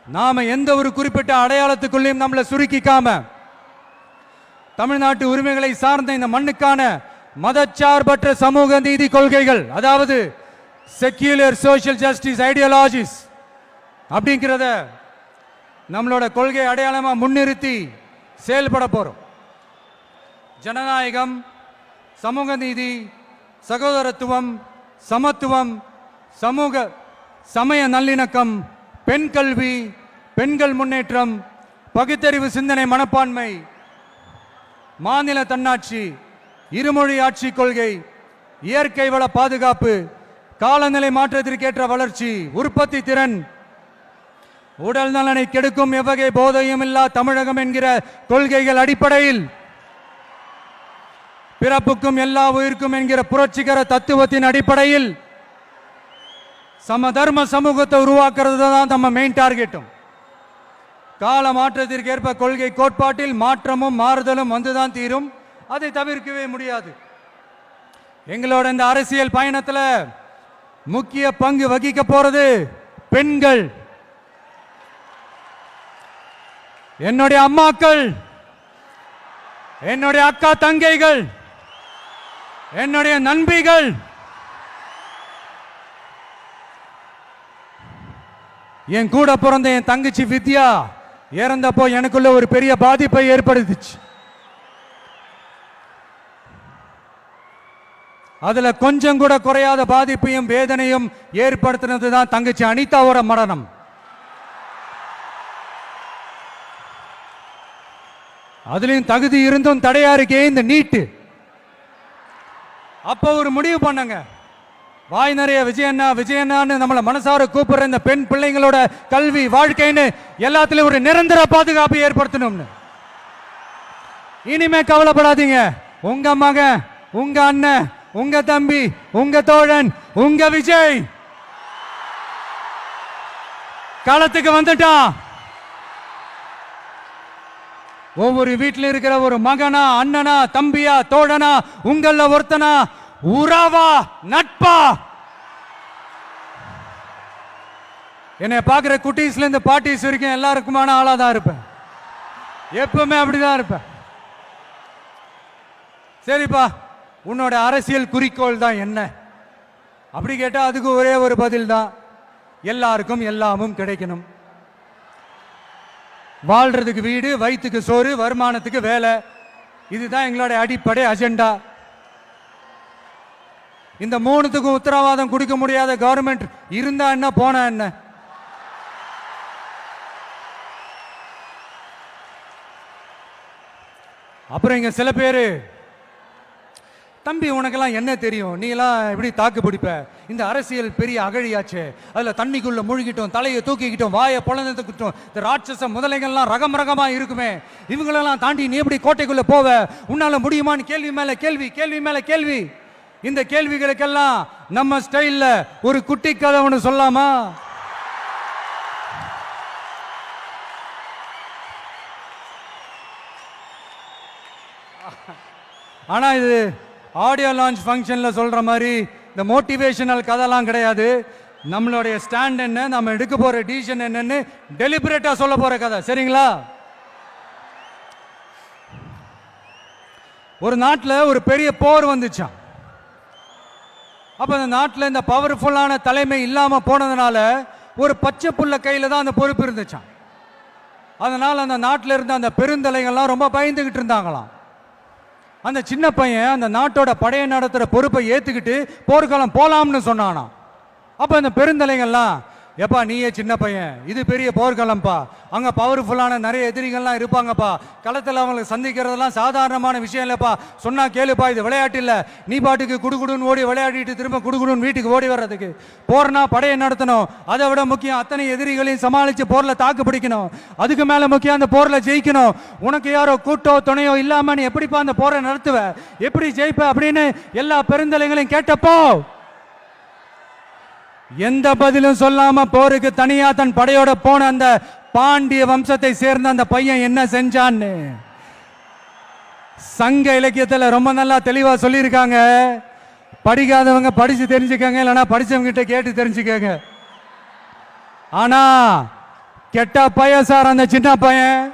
நாம எந்த ஒரு குறிப்பிட்ட அடையாளத்துக்குள்ளேயும் நம்மளை சுருக்கிக்காம தமிழ்நாட்டு உரிமைகளை சார்ந்த இந்த மண்ணுக்கான மதச்சார்பற்ற சமூக நீதி கொள்கைகள், அதாவது செக்யூலர் சோஷியல் ஜஸ்டிஸ் ஐடியாலஜிஸ் அப்படிங்கிறத நம்மளோட கொள்கை அடையாளமா முன்னிறுத்தி செயல்பட போறோம். ஜனநாயகம், சமூக நீதி, சகோதரத்துவம், சமத்துவம், சமூக சமய நல்லிணக்கம், பெண் கல்வி, பெண்கள் முன்னேற்றம், பகுத்தறிவு சிந்தனை மனப்பான்மை, மாநில தன்னாட்சி, இருமொழி ஆட்சி கொள்கை, இயற்கை வள பாதுகாப்பு, காலநிலை மாற்றத்திற்கேற்ற வளர்ச்சி, உற்பத்தி திறன், உடல் நலனை கெடுக்கும் எவ்வகை போதையும் இல்லா தமிழகம் என்கிற கொள்கைகள் அடிப்படையில் பிறப்புக்கும் எல்லா உயிர்க்கும் என்கிற புரட்சிகர தத்துவத்தின் அடிப்படையில் சமதர்ம சமூகத்தை உருவாக்குறது தான் நம்ம மெயின் டார்கெட்டும். கால மாற்றத்திற்கு ஏற்ப கொள்கை கோட்பாட்டில் மாற்றமும் மாறுதலும் வந்துதான் தீரும். அதை தவிர்க்கவே முடியாது. எங்களோட இந்த அரசியல் பயணத்தில் முக்கிய பங்கு வகிக்க போறது பெண்கள், என்னுடைய அம்மாக்கள், என்னுடைய அக்கா தங்கைகள், என்னுடைய நண்பிகள், என் கூட பிறந்த என் தங்கச்சி வித்யா இறந்தப்போ எனக்குள்ள ஒரு பெரிய பாதிப்பை ஏற்படுத்துச்சு. அதுல கொஞ்சம் கூட குறையாத பாதிப்பையும் வேதனையும் ஏற்படுத்தினது தான் தங்கச்சி அனிதாவோட மரணம். அதுலயும் தகுதி இருந்தும் தடையா இருக்கே இந்த நீட்டு. அப்ப ஒரு முடிவு பண்ணங்க, வாய் நிறைய விஜயண்ணா விஜயண்ணான்னு நம்மளை மனசார கூப்பிடுற இந்த பெண் பிள்ளைங்களோட கல்வி வாழ்க்கைன்னு எல்லாத்திலும் ஒரு நிரந்தர பாதுகாப்பு ஏற்படுத்தணும்னு. இனிமே கவலைப்படாதீங்க, உங்க மகன், உங்க அண்ணன், உங்க தம்பி, உங்க தோழன், உங்க விஜய் களத்துக்கு வந்துட்டான். ஒவ்வொரு வீட்டில் இருக்கிற ஒரு மகனா, அண்ணனா, தம்பியா, தோழனா, உங்கள ஒருத்தனா, உறவா, நட்பா, என்னை பார்க்கிற குட்டீஸ்ல இருந்து பாட்டிஸ் வரைக்கும் எல்லாருக்குமான ஆளா தான் இருப்பேன். எப்பவுமே அப்படிதான் இருப்பேன். சரிப்பா, உன்னோட அரசியல் குறிக்கோள் தான் என்ன அப்படி கேட்டா அதுக்கு ஒரே ஒரு பதில் தான், எல்லாருக்கும் எல்லாமும் கிடைக்கணும். வாழ்றதுக்கு வீடு, வயிற்றுக்கு சோறு, வருமானத்துக்கு வேலை, இதுதான் எங்களோட அடிப்படை அஜெண்டா. இந்த மூணுத்துக்கும் உத்தரவாதம் கொடுக்க முடியாத கவர்மெண்ட் இருந்தா என்ன போனா என்ன? அப்புறம் இங்க சில பேரு, தம்பி உனக்கெல்லாம் என்ன தெரியும், நீ எல்லாம் எப்படி தாக்கு பிடிப்ப, இந்த அரசியல் பெரிய அகழியாச்சு, அதுல தண்ணிக்குள்ள முழுகிட்டோம், தலையை தூக்கிக்கிட்டோம், வாயை பொழந்துக்கிட்டோம், இந்த ராட்சச முதலைகள்லாம் ரகம் ரகமா இருக்குமே, இவங்களெல்லாம் தாண்டி நீ எப்படி கோட்டைக்குள்ள போவ, உன்னால முடியுமான்னு கேள்வி மேல கேள்வி, கேள்வி மேல கேள்வி. இந்த கேள்விகளுக்கெல்லாம் நம்ம ஸ்டைல்ல ஒரு குட்டி கதை ஒன்று சொல்லாமா? ஆனா இது ஆடியோ லான்ச் ஃபங்க்ஷன்ல சொல்ற மாதிரி இந்த மோட்டிவேஷனல் கதைலாம் கிடையாது. நம்மளுடைய ஸ்டாண்ட் என்ன, நம்ம எடுக்க போற டிசிஷன் என்னன்னு டெலிபரேட்டா சொல்ல போற கதை. சரிங்களா? ஒரு நாட்டில் ஒரு பெரிய போர் வந்துச்சான். அப்ப அந்த நாட்டில் இந்த பவர்ஃபுல்லான தலைமை இல்லாம போனதுனால ஒரு பச்சை புள்ள கையில தான் அந்த பொறுப்பு இருந்துச்சான். அதனால அந்த நாட்டில் இருந்த அந்த பெருந்தலைகள்லாம் ரொம்ப பயந்துகிட்டு இருந்தாங்களாம். அந்த சின்ன பையன் அந்த நாட்டோட படையை நடத்துற பொறுப்பை ஏத்துக்கிட்டு போர்க்களம் போலாம்னு சொன்னானா. அப்ப அந்த பெருந்தலைகள்லாம், எப்பா நீயே சின்ன பையன், இது பெரிய போர்க்களம்ப்பா, அங்க பவர்ஃபுல்லான நிறைய எதிரிகள்லாம் இருப்பாங்கப்பா, களத்தில் அவங்களுக்கு சந்திக்கிறதெல்லாம் சாதாரணமான விஷயம் இல்லப்பா, சொன்னா கேளுப்பா, இது விளையாட்டு இல்லை, நீ பாட்டுக்கு குடுகுடுன்னு ஓடி விளையாடிட்டு திரும்ப குடுகுடுன்னு வீட்டுக்கு ஓடி வர்றதுக்கு, போர்னா படையை நடத்தணும், அதை விட முக்கியம் அத்தனை எதிரிகளையும் சமாளிச்சு போர்ல தாக்கு பிடிக்கணும், அதுக்கு மேல முக்கியம் அந்த போர்ல ஜெயிக்கணும், உனக்கு யாரோ கூட்டோ துணையோ இல்லாம நீ எப்படிப்பா அந்த போரை நடத்துவ, எப்படி ஜெயிப்ப அப்படின்னு எல்லா பெருந்தலைகளையும் கேட்டப்போ எந்த பதிலும் சொல்லாம போருக்கு தனியா தன் படையோட போன அந்த பாண்டிய வம்சத்தை சேர்ந்த அந்த பையன் என்ன செஞ்சான்னு சங்க இலக்கியத்துல ரொம்ப நல்லா தெளிவா சொல்லியிருக்காங்க. படிக்காதவங்க படிச்சு தெரிஞ்சுக்கங்க, இல்லைன்னா படிச்சவங்க கிட்ட கேட்டு தெரிஞ்சுக்கங்க. ஆனா கெட்ட பையன் சார் அந்த சின்ன பையன்.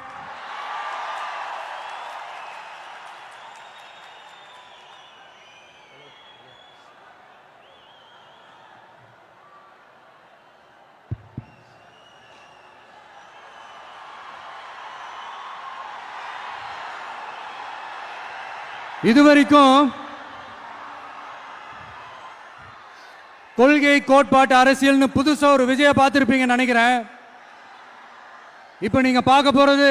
இதுவரைக்கும் கொள்கை கோட்பாட்டு அரசியல்னு புதுசா ஒரு விஜய பார்த்திருப்பீங்கன்னு நினைக்கிறேன். இப்ப நீங்க பார்க்க போறது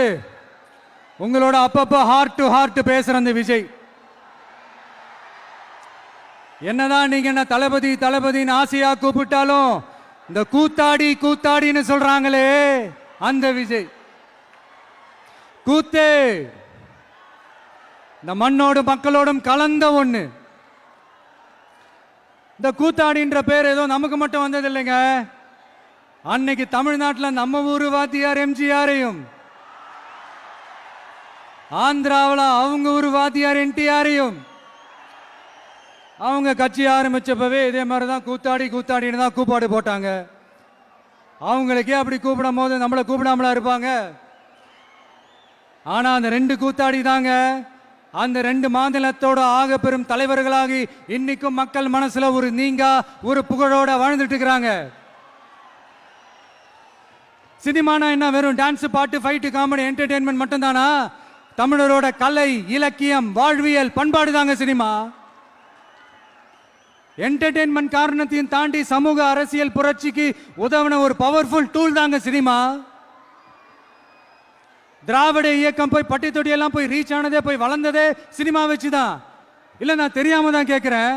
உங்களோட அப்பப்ப ஹார்ட் டு ஹார்ட் பேசுற அந்த விஜய். என்னதான் நீங்க என்ன தளபதி தளபதின்னு ஆசையா கூப்பிட்டாலும் இந்த கூத்தாடி கூத்தாடின்னு சொல்றாங்களே அந்த விஜய் கூத்து இந்த மண்ணோடும் மக்களோடும் கலந்த ஒண்ணு. இந்த கூத்தாடின்ற பேர் ஏதோ நமக்கு மட்டும் வந்தது இல்லைங்க. அன்னைக்கு தமிழ்நாட்டில் நம்ம ஊரு வாத்தியார் எம்ஜிஆரையும், ஆந்திராவில் அவங்க ஊரு வாத்தியார் என்டிஆரையும், அவங்க கட்சி ஆரம்பிச்சப்பவே இதே மாதிரி தான் கூத்தாடி கூத்தாடின்னு தான் கூப்பாடு போட்டாங்க. அவங்களுக்கே அப்படி கூப்பிடும் போது நம்மளை கூப்பிடாமலா இருப்பாங்க? ஆனா அந்த ரெண்டு கூத்தாடி தாங்க அந்த ரெண்டு மாநிலத்தோட ஆக பெரும் தலைவர்களாகி இன்னைக்கும் மக்கள் மனசுல ஒரு நீங்கா ஒரு புகழோட வாழ்ந்துட்டு இருக்கிறாங்க. சினிமானா என்ன வெறும் டான்ஸ் பாட்டு ஃபைட்டு காமெடி என்டர்டெயின்மெண்ட் மட்டும் தானா? தமிழரோட கலை இலக்கியம் வாழ்வியல் பண்பாடு தாங்க சினிமா. என்டர்டெயின்மெண்ட் காரணத்தையும் தாண்டி சமூக அரசியல் புரட்சிக்கு உதவின ஒரு பவர்ஃபுல் டூல் தாங்க சினிமா. திராவிட இயக்கம் போய் பட்டி தொட்டியெல்லாம் போய் ரீச் ஆனதே போய் வளர்ந்ததே சினிமா வச்சுதான். இல்ல நான் தெரியாம தான் கேட்கிறேன்,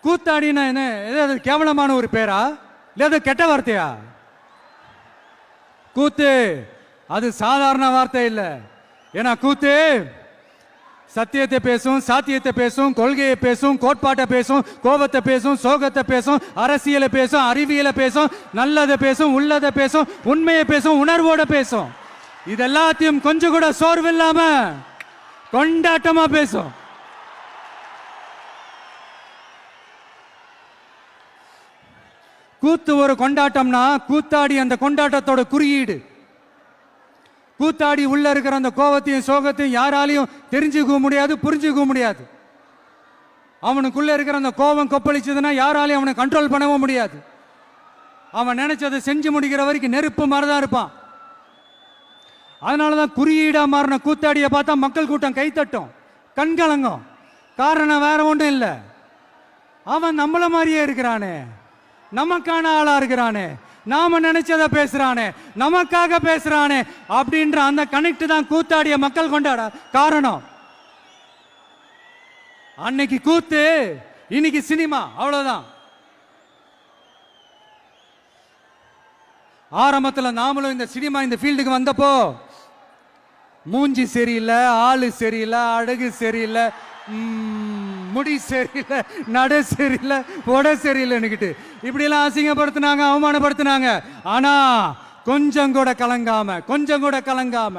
கூத்தாடினா என்ன ஏதாவது கேவலமான ஒரு பேரா இல்ல கெட்ட வார்த்தையா? கூத்து அது சாதாரண வார்த்தை இல்லை. ஏன்னா கூத்து சத்தியத்தை பேசும், சாத்தியத்தை பேசும், கொள்கையை பேசும், கோட்பாட்டை பேசும், கோபத்தை பேசும், சோகத்தை பேசும், அரசியலை பேசும், அறிவியலை பேசும், நல்லதை பேசும், உள்ளதை பேசும், உண்மையை பேசும், உணர்வோட பேசும். இதெல்லாத்தையும் கொஞ்சம் கூட சோர்வு இல்லாம கொண்டாட்டமா பேசும். கூத்து ஒரு கொண்டாட்டம்னா கூத்தாடி அந்த கொண்டாட்டத்தோட குறியீடு. கூத்தாடி உள்ள இருக்கிற அந்த கோபத்தையும் சோகத்தையும் யாராலையும் தெரிஞ்சுக்க முடியாது, புரிஞ்சுக்க முடியாது. அவனுக்குள்ள இருக்கிற அந்த கோபம் கொப்பளிச்சதுன்னா யாராலையும் அவனை கண்ட்ரோல் பண்ணவும் முடியாது. அவன் நினைச்சதை செஞ்சு முடிக்கிற வரைக்கும் நெருப்பு மாதிரிதான் இருப்பான். அதனாலதான் குறியீடா மாறின கூத்தாடியை பார்த்தா மக்கள் கூட்டம் கைத்தட்டும், கண்கலங்கும். காரணம் வேற ஒன்றும் இல்லை, அவன் நம்மள மாதிரியே இருக்கிறானே, நமக்கான ஆளா இருக்கிறானே, நாம நினைச்சத பேசுறானே, நமக்காக பேசுறானே அப்படின்ற அந்த கனெக்ட் தான் கூத்தாடிய மக்கள் கொண்டாட காரணம். அன்னைக்கு கூத்து, இன்னைக்கு சினிமா, அவ்வளவுதான். ஆரம்பத்தில் நாமளும் இந்த சினிமா இந்த ஃபீல்டுக்கு வந்தப்போ மூஞ்சி சரியில்லை, ஆளு சரியில்லை, அழகு சரியில்லை, முடி சரியில்லை, நட சரியில்லை, உட சரியில்லைன்னுக்கிட்டு இப்படியெல்லாம் அசிங்கப்படுத்தினாங்க, அவமானப்படுத்தினாங்க. ஆனா கொஞ்சம் கூட கலங்காம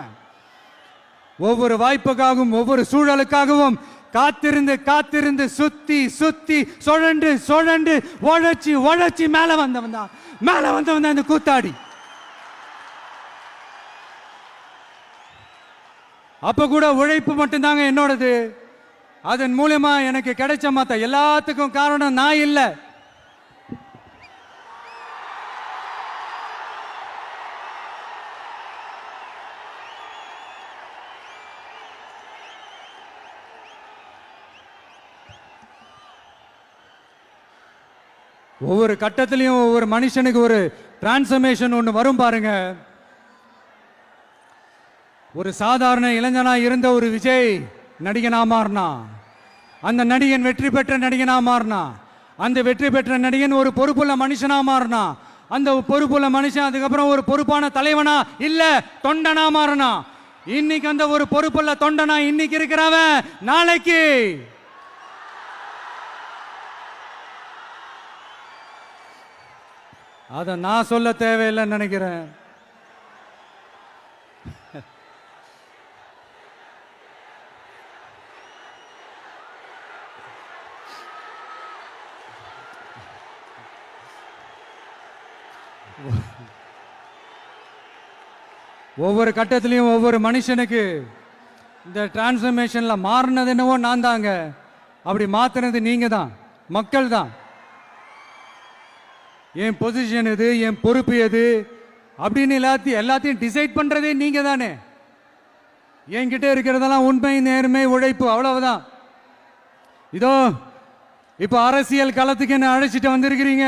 ஒவ்வொரு வாய்ப்புக்காகவும் ஒவ்வொரு சூழலுக்காகவும் காத்திருந்து காத்திருந்து சுத்தி சுத்தி சுழண்டு உழைச்சி மேல வந்தவன் தான் இந்த கூத்தாடி. அப்ப கூட உழைப்பு மட்டும்தாங்க என்னோடது. அதன் மூலமா எனக்கு கிடைச்ச மத்த எல்லாத்துக்கும் காரணம் நான் இல்லை. ஒவ்வொரு கட்டத்திலையும் ஒவ்வொரு மனுஷனுக்கு ஒரு டிரான்ஸ்ஃபர்மேஷன் ஒன்று வரும் பாருங்க. ஒரு சாதாரண இளைஞனா இருந்த ஒரு விஜய் நடிகனா மாறினா, அந்த நடிகன் வெற்றி பெற்ற நடிகனா மாறினா, அந்த வெற்றி பெற்ற நடிகன் ஒரு பொறுப்புள்ள மனுஷனா மாறினா, அந்த பொறுப்புள்ள மனுஷன் அதுக்கப்புறம் ஒரு பொறுப்பான தலைவனா இல்ல தொண்டனா மாறினா. இன்னைக்கு அந்த ஒரு பொறுப்புள்ள தொண்டனா இன்னைக்கு இருக்கிறவன் நாளைக்கு அத நான் சொல்ல தேவையில்லைன்னு நினைக்கிறேன். ஒவ்வொரு கட்டத்திலையும் ஒவ்வொரு மனுஷனுக்கு இந்த டிரான்ஸ்ஃபர்மேஷன்ல மாறினது என்னவோ நான் தாங்க. அப்படி மாத்தினது நீங்க தான், மக்கள் தான். என் பொசிஷன் எது, என் பொறுப்பு எது அப்படின்னு எல்லாத்தையும் டிசைட் பண்றதே நீங்க தானே. என்கிட்ட இருக்கிறதெல்லாம் உண்மை, நேர்மை, உழைப்பு, அவ்வளவுதான். இதோ இப்ப அரசியல் களத்துக்கு என்ன அழைச்சிட்டு வந்திருக்கிறீங்க.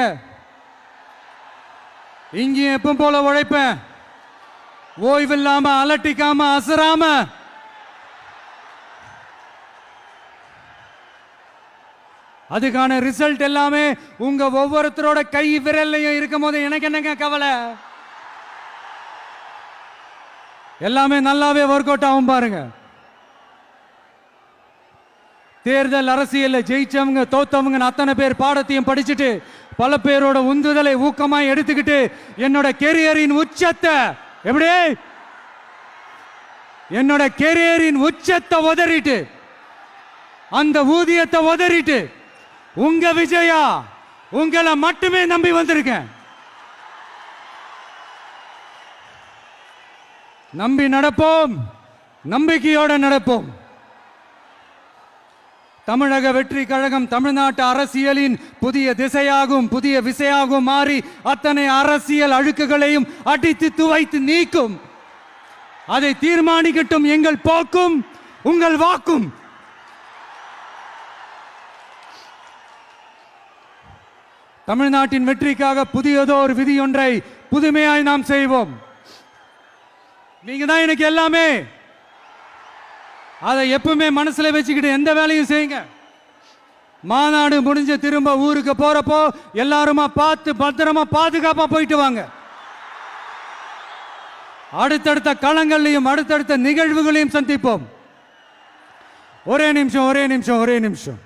இங்கேயும் எப்பவும் போல உழைப்பேன், ஓய்வில்லாம அலட்டிக்காம அசராம. அதுக்கான ரிசல்ட் எல்லாமே உங்க ஒவ்வொருத்தரோட கை விரல்லையும் இருக்கும் போது எனக்கு என்னங்க கவலை? எல்லாமே நல்லாவே ஒர்க் அவுட் ஆகும் பாருங்க. தேர்தல் அரசியல்ல ஜெயிச்சவங்க தோத்தவங்க அத்தனை பேர் பாடத்தையும் படிச்சுட்டு பல பேரோட உந்துதலை ஊக்கமாய் எடுத்துக்கிட்டு என்னோட கெரியரின் உச்சத்தை எப்படி என்னோட கெரியரின் உச்சத்தை உதறிட்டு அந்த ஊதியத்தை உதறிட்டு உங்க விஜயா உங்களை மட்டுமே நம்பி வந்திருக்கேன். நம்பி நடப்போம், நம்பிக்கையோட நடப்போம். தமிழக வெற்றி கழகம் தமிழ்நாட்டு அரசியலின் புதிய திசையாகும், புதிய விசையாகும் மாறி அத்தனை அரசியல் அழுக்குகளையும் அடித்து துவைத்து நீக்கும். அதை தீர்மானிக்கட்டும் எங்கள் போக்கும் உங்கள் வாக்கும். தமிழ்நாட்டின் வெற்றிக்காக புதியதோ ஒரு விதி ஒன்றை புதுமையாய் நாம் செய்வோம். நீங்க தான் எனக்கு எல்லாமே. அதை எப்பவுமே மனசுல வச்சுக்கிட்டு எந்த வேலையும் செய்யுங்க. மாநாடு முடிஞ்ச திரும்ப ஊருக்கு போறப்போ எல்லாருமா பார்த்து பத்திரமா பாதுகாப்பா போயிட்டு வாங்க. அடுத்தடுத்த களங்களையும் அடுத்தடுத்த நிகழ்வுகளையும் சந்திப்போம். ஒரே நிமிஷம் ஒரே நிமிஷம் ஒரே நிமிஷம்.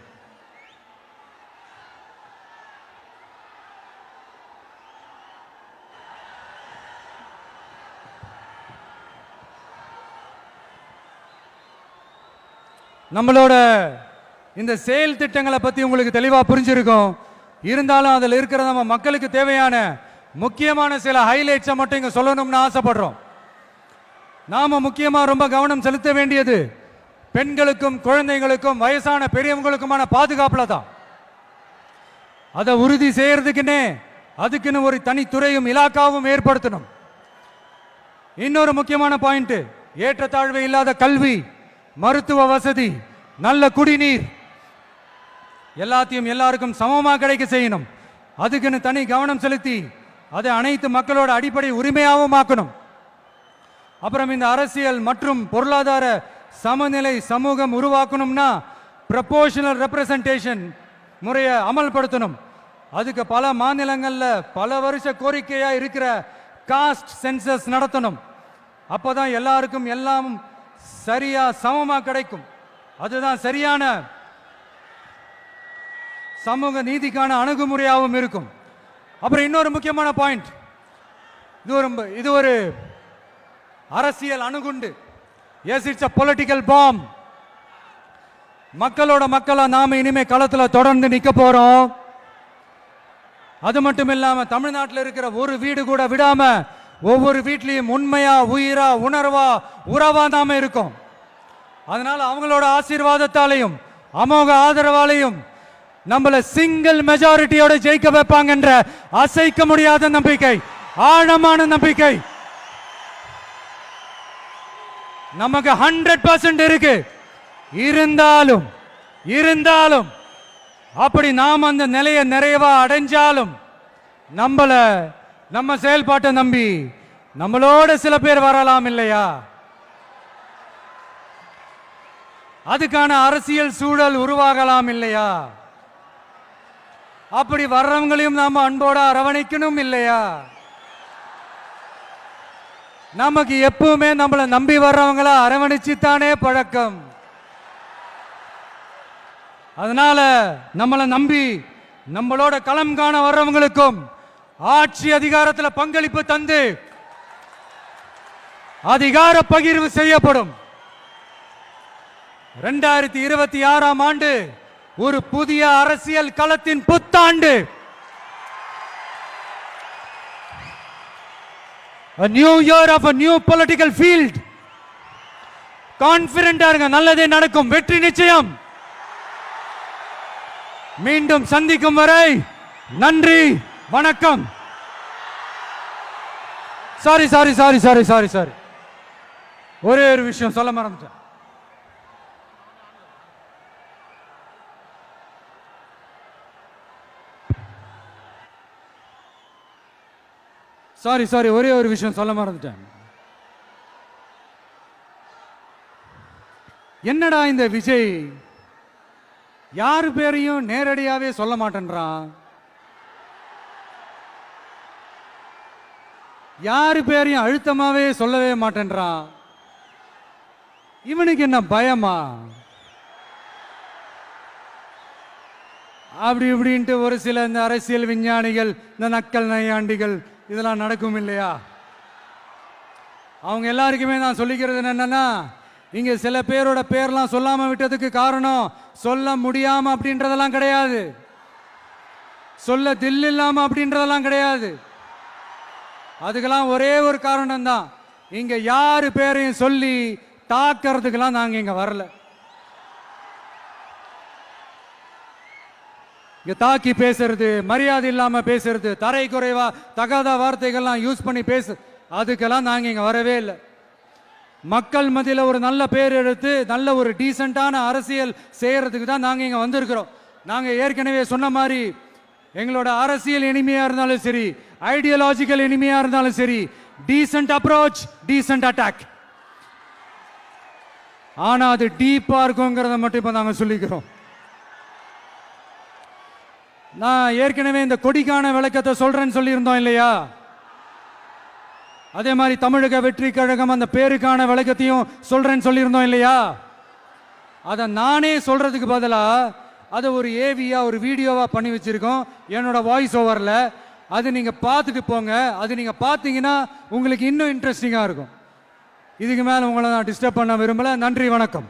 நம்மளோட இந்த செயல் திட்டங்களை பத்தி உங்களுக்கு தெளிவா புரிஞ்சிருக்கும். இருந்தாலும் அதில் இருக்கிற நம்ம மக்களுக்கு தேவையான முக்கியமான சில ஹைலைட்ஸை மட்டும் இங்க சொல்லணும்னு ஆசைப்படுறோம். நாம முக்கியமா ரொம்ப கவனம் செலுத்த வேண்டியது பெண்களுக்கும் குழந்தைகளுக்கும் வயசான பெரியவங்களுக்குமான பாதுகாப்புல தான். அதை உறுதி செய்யறதுக்குன்னே அதுக்குன்னு ஒரு தனித்துறையும் இலாக்காவும் ஏற்படுத்தணும். இன்னொரு முக்கியமான பாயிண்ட், ஏற்றத்தாழ்வு இல்லாத கல்வி, மருத்துவ வசதி, நல்ல குடிநீர் எல்லாத்தையும் எல்லாருக்கும் சமமா கிடைக்க செய்யணும். அதுக்குன்னு தனி கவனம் செலுத்தி அதை அனைத்து மக்களோட அடிப்படை உரிமையாகவும் ஆக்கணும். அப்புறம் இந்த அரசியல் மற்றும் பொருளாதார சமநிலை சமூகம் உருவாக்கணும்னா ப்ரொபோர்ஷனல் ரெப்ரசன்டேஷன் முறையை அமல்படுத்தணும். அதுக்கு பல மாநிலங்கள்ல பல வருஷ கோரிக்கையா இருக்கிற காஸ்ட் சென்சஸ் நடத்தணும். அப்போதான் எல்லாருக்கும் எல்லாம் சரியா சமமா கிடைக்கும். அதுதான் சரியான சமூக நீதிக்கான அணுகுமுறையாகவும் இருக்கும். அப்புறம் இன்னொரு முக்கியமான பாயிண்ட், இது ஒரு அரசியல் அணுகுண்டு. Yes, it's a political bomb. மக்களோட மக்களா நாம இனிமே களத்துல தொடர்ந்து நிக்க போறோம். அது மட்டும் இல்லாம தமிழ்நாட்டில் இருக்கிற ஒரு வீடு கூட விடாம ஒவ்வொரு வீட்லயும் உண்மையா உயிரா உணர்வா உறவா நாம இருக்கும். அதனால அவங்களோட ஆசீர்வாதத்தாலையும் அமோக ஆதரவாலையும் நம்மள சிங்கிள் மெஜாரிட்டியோட ஜெயிக்க வைப்பாங்கன்ற அசைக்க முடியாத நம்பிக்கை, ஆழமான நம்பிக்கை நமக்கு 100% இருக்கு. இருந்தாலும் அப்படி நாம் அந்த நிலையை நிறைவா அடைஞ்சாலும் நம்ம செயல்பாட்டை நம்பி நம்மளோட சில பேர் வரலாம் இல்லையா? அதுக்கான அரசியல் சூழல் உருவாகலாம் இல்லையா? அப்படி வர்றவங்களையும் நாம அன்போட அரவணைக்கணும் இல்லையா? நமக்கு எப்பவுமே நம்மளை நம்பி வர்றவங்கள அரவணைச்சுத்தானே பழக்கம். அதனால நம்மளை நம்பி நம்மளோட களம் காண வர்றவங்களுக்கும் ஆட்சி அதிகாரத்தில் பங்களிப்பு தந்து அதிகார பகிர்வு செய்யப்படும். 2026ஆம் ஆண்டு ஒரு புதிய அரசியல் களத்தின் புத்தாண்டு. A new year of a new political field. கான்ஃபிடென்ட்டா இருங்க, நல்லதே நடக்கும், வெற்றி நிச்சயம். மீண்டும் சந்திக்கும் வரை நன்றி, வணக்கம். சாரி ஒரே ஒரு விஷயம் சொல்ல மறந்துட்டேன். சாரி ஒரே ஒரு விஷயம் சொல்ல மறந்துட்டேன். என்னடா இந்த விஜய் யாரு பேரையும் நேரடியாவே சொல்ல மாட்டேன்றான். யாரு பேரையும் அழுத்தமாவே சொல்லவே மாட்டேன்றான். இவனுக்கு என்ன பயமா? அப்படி இப்படின்ட்டு ஒரு சில இந்த அரசியல் விஞ்ஞானிகள், இந்த நக்கல் நையாண்டிகள் இதெல்லாம் நடக்கும் இல்லையா? அவங்க எல்லாருக்குமே நான் சொல்லிக்கிறது என்னன்னா, இங்க சில பேரோட பேர்லாம் சொல்லாம விட்டதுக்கு காரணம் சொல்ல முடியாம அப்படின்றதெல்லாம் கிடையாது, சொல்ல தில் இல்லாம அப்படின்றதெல்லாம் கிடையாது. அதுக்கெல்லாம் ஒரே ஒரு காரணம் தான், இங்க யாரு பேரையும் சொல்லி தாக்கிறதுக்கெல்லாம் நாங்க இங்க வரல. இங்க தாக்கி பேசுறது, மரியாதை இல்லாம பேசுறது, தரை குறைவா தகாத வார்த்தைகள்லாம் யூஸ் பண்ணி பேசு, அதுக்கெல்லாம் நாங்க இங்க வரவே இல்லை. மக்கள் மத்தியில ஒரு நல்ல பேர் எடுத்து நல்ல ஒரு டீசென்டான அரசியல் செய்யறதுக்கு தான் நாங்க இங்க வந்திருக்கிறோம். நாங்க ஏற்கனவே சொன்ன மாதிரி எங்களோட அரசியல் இனிமையா இருந்தாலும் சரி, ஐடியாலஜிக்கல் இனிமையா இருந்தாலும் சரி, டீசென்ட் அப்ரோச், டீசென்ட் அட்டாக். ஆனா அது டீப்பா இருக்குங்கிறத மட்டும் இப்ப நாங்க சொல்லிக்கிறோம். நான் ஏற்கனவே இந்த கொடிக்கான விளக்கத்தை சொல்றேன்னு சொல்லியிருந்தோம் இல்லையா? அதே மாதிரி தமிழக வெற்றி கழகம் அந்த பேருக்கான விளக்கத்தையும் சொல்றேன்னு சொல்லியிருந்தோம் இல்லையா? அதை நானே சொல்றதுக்கு பதிலா அதை ஒரு ஏவியா ஒரு வீடியோவா பண்ணி வச்சிருக்கோம் என்னோட வாய்ஸ் ஓவர்ல. அது நீங்க பார்த்துட்டு போங்க. அது நீங்க பார்த்தீங்கன்னா உங்களுக்கு இன்னும் இன்ட்ரெஸ்டிங்கா இருக்கும். இதுக்கு மேல உங்களை நான் டிஸ்டர்ப் பண்ண விரும்பல. நன்றி, வணக்கம்.